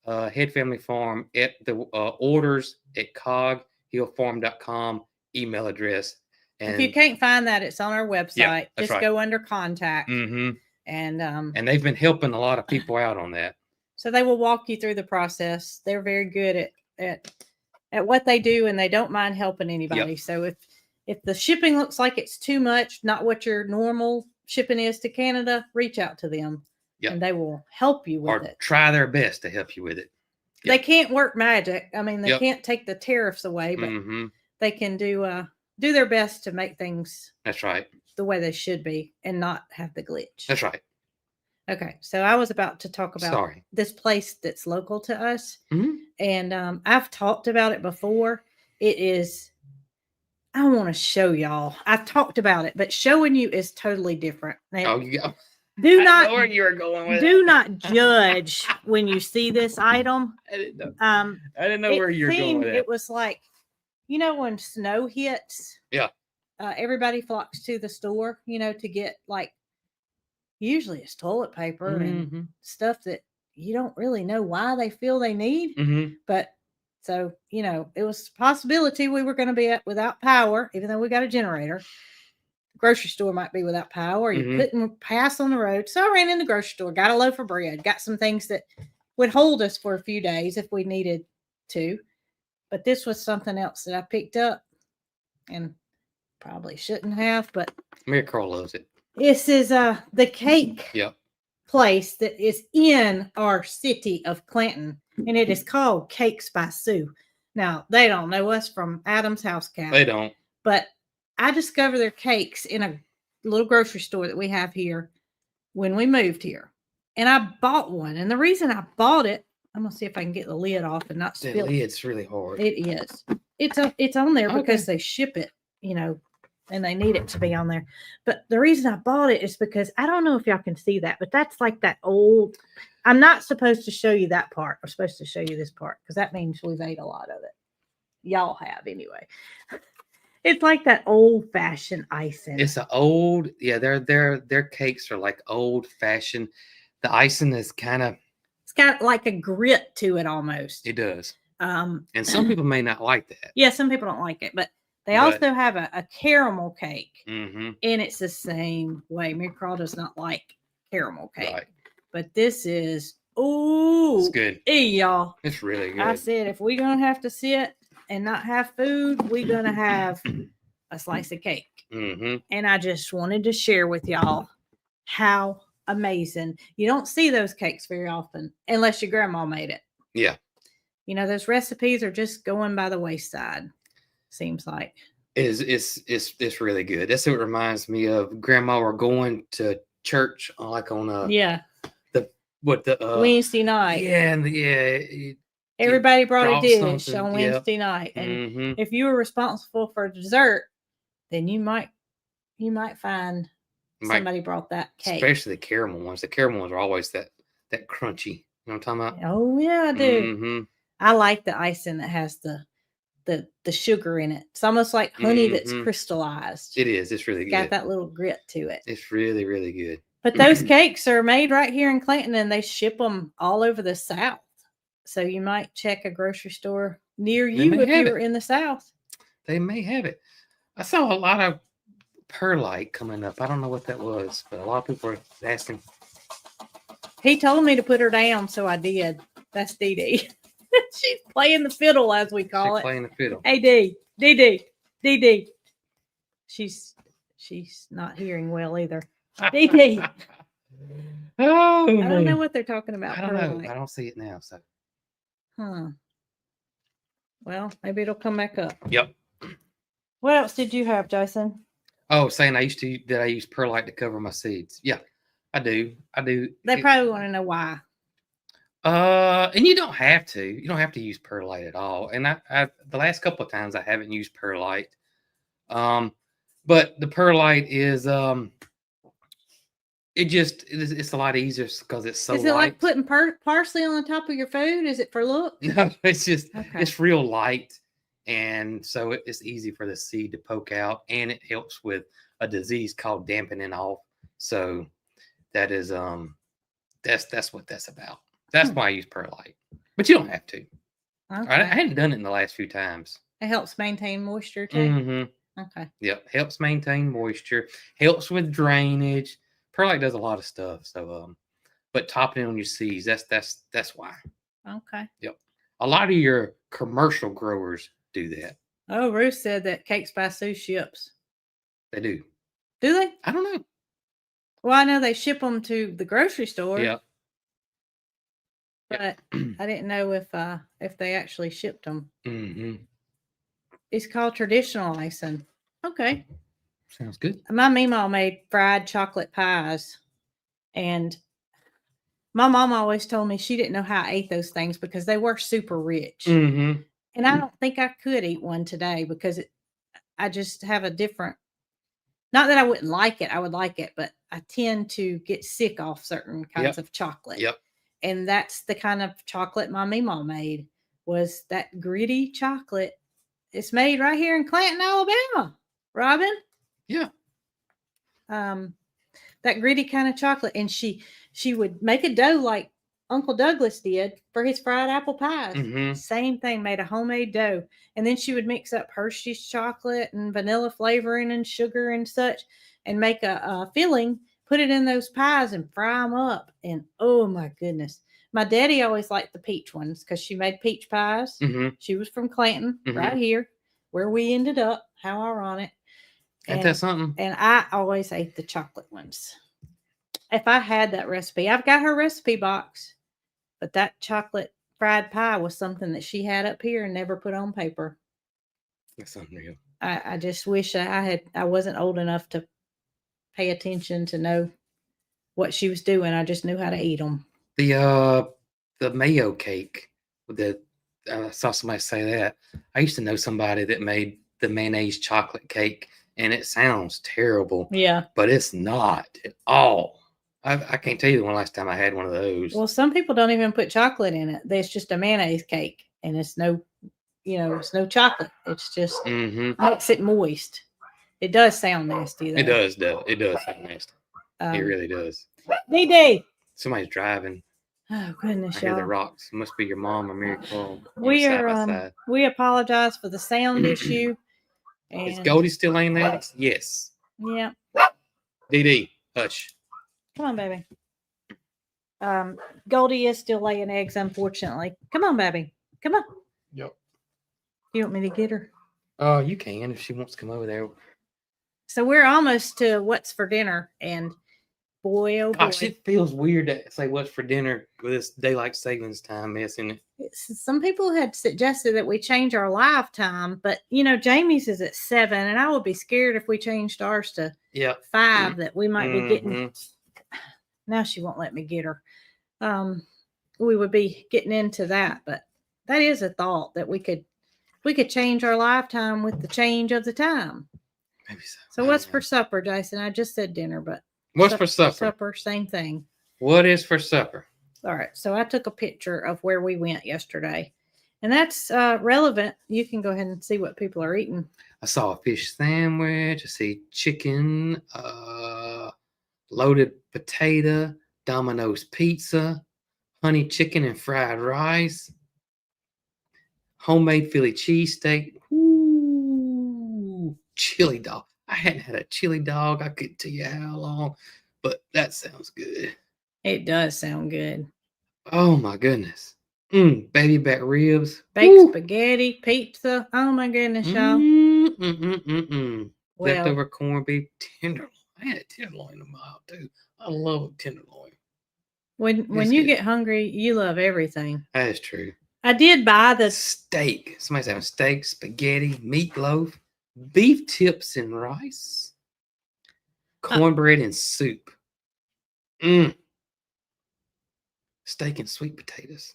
Head Family Farm at the orders at coghillfarm.com email address. And if you can't find that, it's on our website. Yeah, that's just right. go under contact. and And they've been helping a lot of people out on that. so they will walk you through the process. They're very good at what they do, and they don't mind helping anybody. Yep. So if the shipping looks like it's too much, not what your normal shipping is to Canada, reach out to them. Yep. And they will help you with Or it. try their best to help you with it. They can't work magic. I mean, they Yep. can't take the tariffs away, but Mm-hmm. they can do their best to make things That's right. the way they should be and not have the glitch. That's right. Okay, so I was about to talk about Sorry. this place that's local to us, Mhm. and I've talked about it before. It is, I want to show y'all. I've talked about it, but showing you is totally different. Now, Oh, you go. do I not know where you were going with do not judge when you see this item. I didn't know. I I didn't know where you were going with It that. was like, you know, when snow hits, Yeah. Everybody flocks to the store, to get like, usually it's toilet paper and Mhm. stuff that you don't really know why they feel they need. Mhm. But so, it was a possibility we were going to be without power, even though we got a generator. Grocery store might be without power. You Mhm. couldn't pass on the road. So I ran in the grocery store, got a loaf of bread, got some things that would hold us for a few days if we needed to. But this was something else that I picked up and probably shouldn't have, but Mary Carl loves it. this is the cake Yep. place that is in our city of Clinton, and it is called Cakes by Sue. Now, they don't know us from Adam's House Cat. They don't. But I discovered their cakes in a little grocery store that we have here when we moved here. And I bought one. And the reason I bought it, I'm going to see if I can get the lid off and not The spill it. lid's really hard. It is. It's on there because Okay. they ship it, and they need it to be on there. But the reason I bought it is because I don't know if y'all can see that, but that's like that old. I'm not supposed to show you that part. I'm supposed to show you this part because that means we've ate a lot of it. Y'all have anyway. It's like that old fashioned icing. It's an old, yeah. Their cakes are like old fashioned. The icing is kind of. It's got like a grit to it almost. It does. And some people may not like that. Yeah, some people don't like it, but they also have a caramel cake, Mm-hmm. and it's the same way. Mary Carl does not like caramel cake, Right. but this is it's good. Y'all. It's really good. I said if we're gonna have to sit and not have food, we're gonna have a slice of cake. Mm-hmm. And I just wanted to share with y'all how amazing. You don't see those cakes very often unless your grandma made it. Yeah. Those recipes are just going by the wayside. Seems like It's really good. That's what it reminds me of. Grandma were going to church like on a Wednesday night. Yeah, and Everybody brought a dish something. on Yep. Wednesday night, and Mm-hmm. if you were responsible for dessert, then you might find somebody brought that cake. Especially the caramel ones. The caramel ones are always that crunchy. You know what I'm talking about? Oh yeah, I do. Mm-hmm. I like the icing that has the sugar in it. It's almost like honey that's Mhm. crystallized. It is. It's really It's good. got that little grit to it. It's really, really good. But those cakes are made right here in Clinton, and they ship them all over the South. So you might check a grocery store near They you may if have you it. were in the South. They may have it. I saw a lot of perlite coming up. I don't know what that was, but a lot of people are asking. He told me to put her down, so I did. That's Dee Dee. She's playing the fiddle, as we call She's it. playing the fiddle. Hey, Dee. Dee. She's not hearing well either. Dee. Oh, I don't know what they're talking about. I don't know. Perlite. I don't see it now. So. Huh. Well, maybe it'll come back up. Yep. What else did you have, Jason? Oh, saying I use perlite to cover my seeds. Yeah, I do. They probably want to know why. And you don't have to. You don't have to use perlite at all. And I the last couple of times I haven't used perlite. But the perlite is it's a lot easier because it's so Is it light. like putting parsley on the top of your food? Is it for look? No, it's just Okay. it's real light, and so it's easy for the seed to poke out, and it helps with a disease called dampening off. So that is that's what that's about. That's why I use perlite, but you don't have to. Okay. I hadn't done it in the last few times. It helps maintain moisture too. Mm-hmm. Okay. Yep, helps maintain moisture, helps with drainage. Perlite does a lot of stuff. So but topping it on your seeds, that's why. Okay. Yep. A lot of your commercial growers do that. Oh, Ruth said that Cakes by Sue ships. They do. Do they? I don't know. Well, I know they ship them to the grocery store. Yeah. But I didn't know if they actually shipped them. Mm-hmm. It's called traditional icing. Okay. Sounds good. My meemaw made fried chocolate pies, and my mom always told me she didn't know how I ate those things because they were super rich. Mm-hmm. And I don't think I could eat one today because I just have a different, not that I wouldn't like it, I would like it, but I tend to get sick off certain kinds of chocolate. Yep. And that's the kind of chocolate my meemaw made, was that gritty chocolate. It's made right here in Clanton, Alabama. Robin? Yeah. That gritty kind of chocolate. And she would make a dough like Uncle Douglas did for his fried apple pies. Mm-hmm. Same thing, made a homemade dough. And then she would mix up Hershey's chocolate and vanilla flavoring and sugar and such and make a filling, put it in those pies and fry them up. And oh my goodness. My daddy always liked the peach ones because she made peach pies. Mm-hmm. She was from Clanton, Mm-hmm. right here, where we ended up. How ironic. Ain't that something? And I always ate the chocolate ones. If I had that recipe, I've got her recipe box, but that chocolate fried pie was something that she had up here and never put on paper. That's unreal. I just wish I wasn't old enough to pay attention to know what she was doing. I just knew how to eat them. The mayo cake. I saw somebody say that. I used to know somebody that made the mayonnaise chocolate cake, and it sounds terrible. Yeah. But it's not at all. I can't tell you the last time I had one of those. Well, some people don't even put chocolate in it. It's just a mayonnaise cake, and it's no chocolate. It's just makes it moist. It does sound nasty, though. It does sound nasty. It really does. Dee. Somebody's driving. Oh goodness, I hear y'all. the rocks. It must be your mom or Mary Cole. We apologize for the sound issue. And Is Goldie still laying there? Yes. Yeah. Dee, hush. Come on, baby. Goldie is still laying eggs, unfortunately. Come on, baby. Come on. Yep. You want me to get her? Oh, you can if she wants to come over there. So we're almost to what's for dinner, and boy, oh boy. Gosh, it feels weird to say what's for dinner with this daylight savings time mess, isn't it? Some people had suggested that we change our live time, but Jamie's is at 7, and I would be scared if we changed ours to 5 that we might be getting. Now she won't let me get her. We would be getting into that, but that is a thought that we could change our lifetime with the change of the time. Maybe so. So what's for supper, Jason? I just said dinner, but what's for supper? Supper, same thing. What is for supper? All right. So I took a picture of where we went yesterday, and that's relevant. You can go ahead and see what people are eating. I saw a fish sandwich. I see chicken, loaded potato, Domino's pizza, honey chicken and fried rice, homemade Philly cheesesteak. Ooh, chili dog. I hadn't had a chili dog. I couldn't tell you how long, but that sounds good. It does sound good. Oh my goodness. Baby back ribs. Baked Woo. spaghetti, pizza. Oh my goodness, y'all. Well, Leftover corned beef tenderloin. I had a tenderloin in my mouth too. I love tenderloin. when That's you good. get hungry, you love everything. That is true. I did buy the Steak. Somebody's having steak, spaghetti, meatloaf, beef tips and rice, cornbread and soup. Steak and sweet potatoes.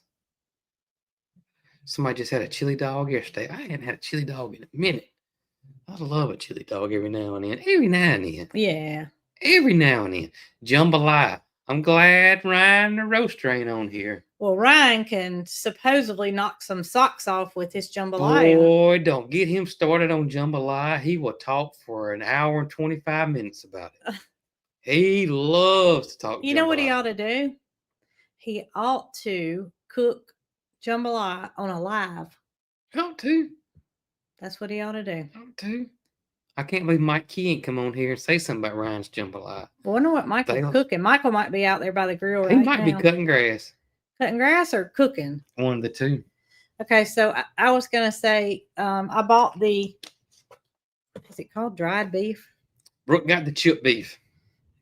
Somebody just had a chili dog yesterday. I hadn't had a chili dog in a minute. I love a chili dog every now and then. Every now and then. yeah. Every now and then. Jambalaya. I'm glad Ryan the Rooster ain't on here. Well, Ryan can supposedly knock some socks off with his jambalaya. Boy, don't get him started on jambalaya. He will talk for an hour and 25 minutes about it. He loves to talk You jambalaya. know what he ought to do? He ought to cook jambalaya on a live. Ought to. That's what he ought to do. Ought to. I can't believe Mike Key ain't come on here and say something about Ryan's jambalaya. I wonder what Michael's cooking. Michael might be out there by the grill right now. He might be cutting grass. Cutting grass or cooking? One of the two. Okay, so I was going to say, I bought the, is it called dried beef? Brooke got the chip beef.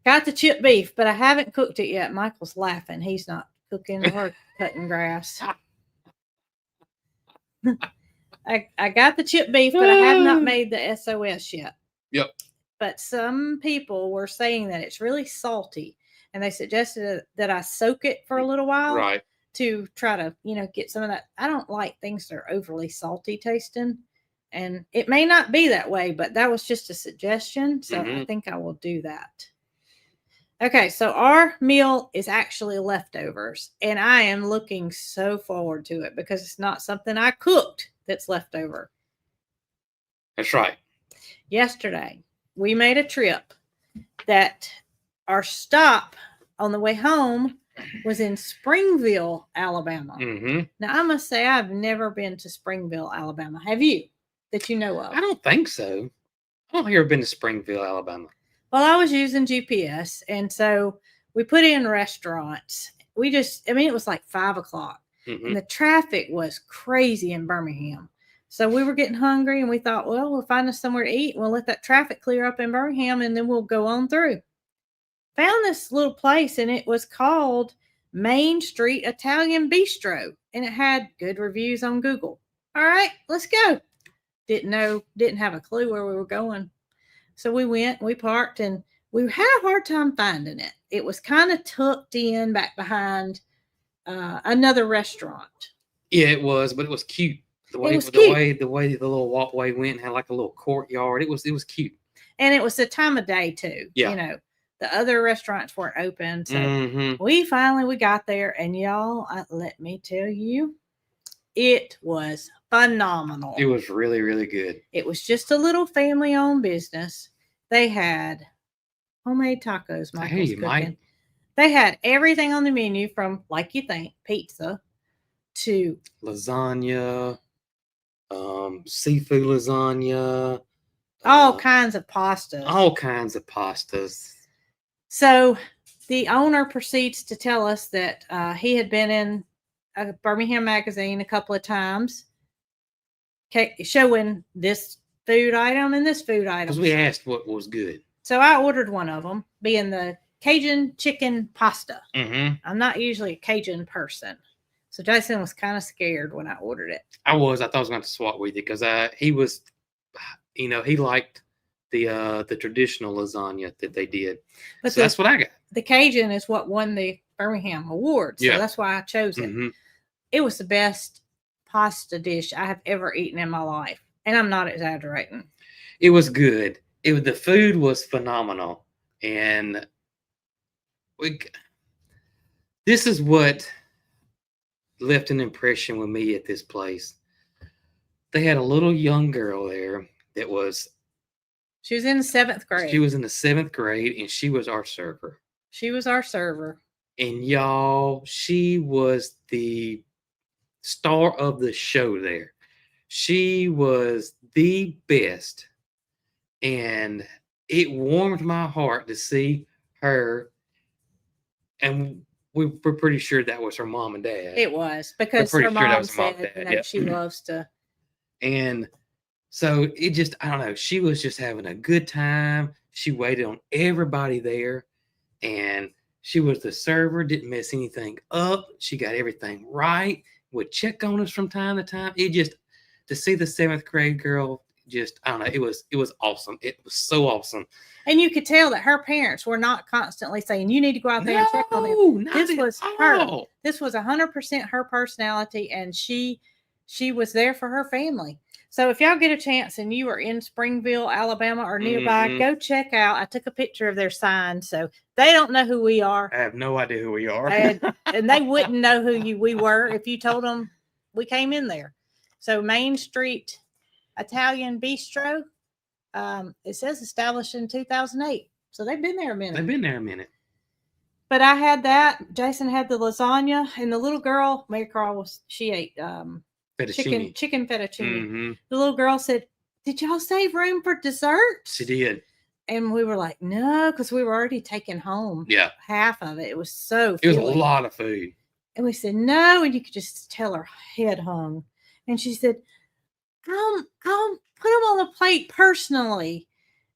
Got the chip beef, but I haven't cooked it yet. Michael's laughing. He's not cooking or cutting grass. I got the chip beef, but I have not made the SOS yet. Yep. But some people were saying that it's really salty, and they suggested that I soak it for a little while. Right. To try to, get some of that. I don't like things that are overly salty tasting, and it may not be that way, but that was just a suggestion. So I think I will do that. Okay, so our meal is actually leftovers, and I am looking so forward to it because it's not something I cooked that's leftover. That's right. Yesterday, we made a trip that our stop on the way home was in Springville, Alabama. Now, I must say, I've never been to Springville, Alabama. Have you? That you know of? I don't think so. I don't think I've ever been to Springville, Alabama. Well, I was using GPS, and so we put in restaurants. It was like 5 o'clock, and the traffic was crazy in Birmingham. So we were getting hungry, and we thought, well, we'll find us somewhere to eat, and we'll let that traffic clear up in Birmingham, and then we'll go on through. Found this little place, and it was called Main Street Italian Bistro, and it had good reviews on Google. All right, let's go. Didn't have a clue where we were going. So we went, we parked, and we had a hard time finding it. It was kind of tucked in back behind another restaurant. Yeah, it was, but it was cute. The way the little walkway went and had like a little courtyard. It was cute. And it was the time of day too. Yeah. The other restaurants weren't open. So we got there, and y'all, let me tell you, it was phenomenal. It was really, really good. It was just a little family-owned business. They had homemade tacos. Michael's cooking. Mike. They had everything on the menu from, like you think, pizza to lasagna, seafood lasagna, all kinds of pastas. All kinds of pastas. So the owner proceeds to tell us that he had been in a Birmingham magazine a couple of times showing this food item and this food item. Because we asked what was good. So I ordered one of them, being the Cajun chicken pasta. I'm not usually a Cajun person. So Jason was kind of scared when I ordered it. I thought I was going to swap with you because he was, he liked the traditional lasagna that they did. But so that's what I got. The Cajun is what won the Birmingham Award. So that's why I chose it. It was the best pasta dish I have ever eaten in my life. And I'm not exaggerating. It was good. The food was phenomenal. And this is what left an impression with me at this place. They had a little young girl there that was... She was in the 7th grade. She was in the 7th grade, and she was our server. She was our server. And y'all, she was the star of the show there. She was the best, and it warmed my heart to see her. And we're pretty sure that was her mom and dad. It was, because pretty her sure that mom was her mom said, and dad, yeah. she loves to. And so it just, I don't know, she was just having a good time. She waited on everybody there, and she was the server, didn't mess anything up. She got everything right, would check on us from time to time. It just, to see the 7th grade girl, just, I don't know, it was awesome. It was so awesome. And you could tell that her parents were not constantly saying, you need to go out there and check on them. This was her. This was 100% her personality, and she was there for her family. So if y'all get a chance and you are in Springville, Alabama or nearby, go check out. I took a picture of their sign, so they don't know who we are. I have no idea who we are. and they wouldn't know who we were if you told them we came in there. So Main Street Italian Bistro. It says established in 2008. So they've been there a minute. But I had that. Jason had the lasagna, and the little girl, Mary Carl, she ate chicken fettuccine. Mm-hmm. The little girl said, "Did y'all save room for dessert?" She did. And we were like, "No," because we were already taking home half of it. It was so filling. It was a lot of food. And we said, "No," and you could just tell her head hung. And she said, I'll put them on the plate personally.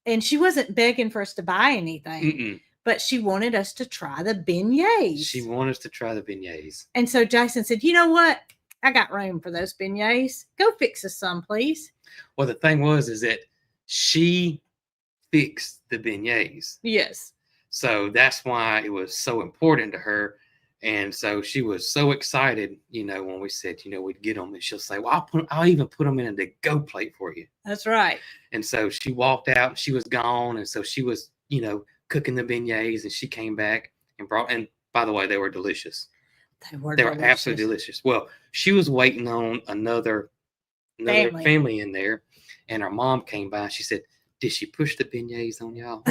And she wasn't begging for us to buy anything, but she wanted us to try the beignets. She wanted us to try the beignets. And so Jason said, "You know what? I got room for those beignets. Go fix us some, please." Well, the thing is that she fixed the beignets. Yes. So that's why it was so important to her. And so she was so excited, when we said, we'd get them, and she'll say, "Well, I'll even put them in a to-go plate for you." That's right. And so she walked out, and she was gone. And so she was, cooking the beignets, and she came back and and by the way, they were delicious. They were absolutely delicious. Well, she was waiting on another family in there, and her mom came by. And she said, "Did she push the beignets on y'all?"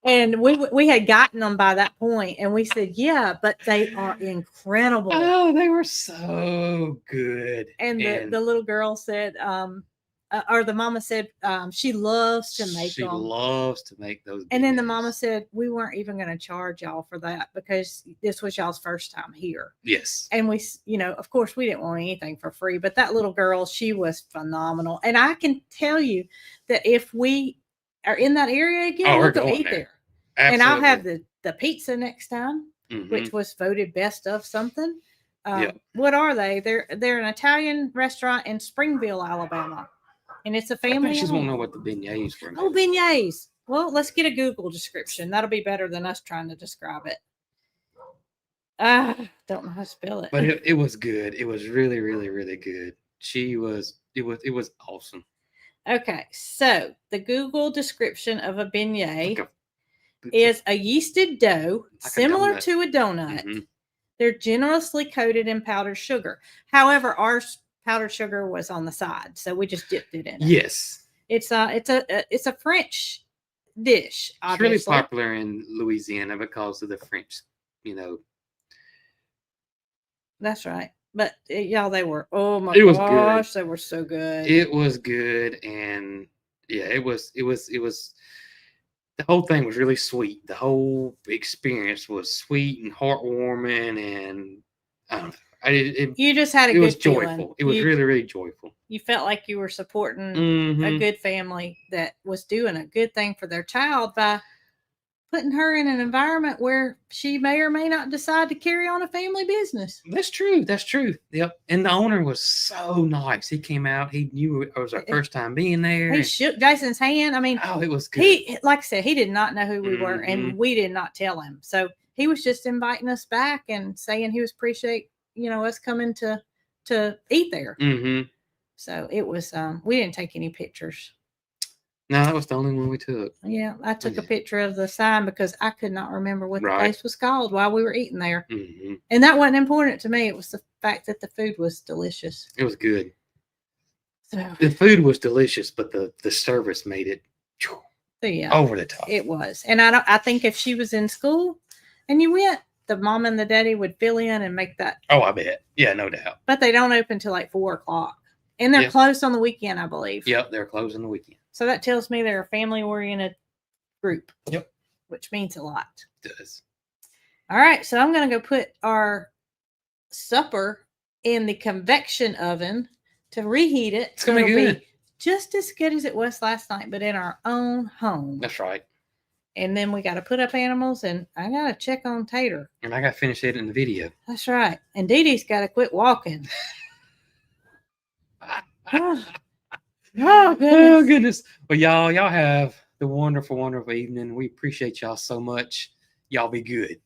And we had gotten them by that point, and we said, "Yeah, but they are incredible." Oh, they were so good. And the little girl said, or the mama said, she loves to make them. She loves to make those. And then the mama said, "We weren't even going to charge y'all for that because this was y'all's first time here." Yes. And we, of course, we didn't want anything for free, but that little girl, she was phenomenal. And I can tell you that if we are in that area again, we'll go eat there. Absolutely. And I'll have the pizza next time, which was voted best of something. What are they? They're an Italian restaurant in Springville, Alabama, and it's a family. I just won't know what the beignets were. Oh, beignets. Well, let's get a Google description. That'll be better than us trying to describe it. Don't know how to spell it. But it was good. It was really, really, really good. It was awesome. Okay, so the Google description of a beignet is a yeasted dough similar to a donut. They're generously coated in powdered sugar. However, our powdered sugar was on the side, so we just dipped it in it. Yes, it's a French dish. Obviously. It's really popular in Louisiana because of the French, That's right. But y'all, they were, oh my gosh, they were so good. It was good, and yeah, it was. The whole thing was really sweet. The whole experience was sweet and heartwarming, and I don't know. You just had a good feeling. Joyful. It was really, really joyful. You felt like you were supporting a good family that was doing a good thing for their child by putting her in an environment where she may or may not decide to carry on a family business. That's true. Yep. And the owner was so nice. He came out. He knew it was our first time being there. He shook Jason's hand. I mean, it was good. He, like I said, he did not know who we were, and we did not tell him. So he was just inviting us back and saying he was appreciate, us coming to eat there. So it was, we didn't take any pictures. No, that was the only one we took. Yeah, I took a picture of the sign because I could not remember what the place was called while we were eating there. And that wasn't important to me. It was the fact that the food was delicious. It was good. So the food was delicious, but the service made it over the top. It was. And I think if she was in school and you went, the mom and the daddy would fill in and make that. Oh, I bet. Yeah, no doubt. But they don't open till like 4 o'clock. And they're closed on the weekend, I believe. Yep, they're closed on the weekend. So that tells me they're a family-oriented group. Yep. Which means a lot. It does. All right, so I'm going to go put our supper in the convection oven to reheat it. It's going to be good. Just as good as it was last night, but in our own home. That's right. And then we got to put up animals, and I got to check on Tater. And I got to finish editing the video. That's right. And Dee Dee's got to quit walking. Oh, goodness. Well, y'all have the wonderful, wonderful evening. We appreciate y'all so much. Y'all be good.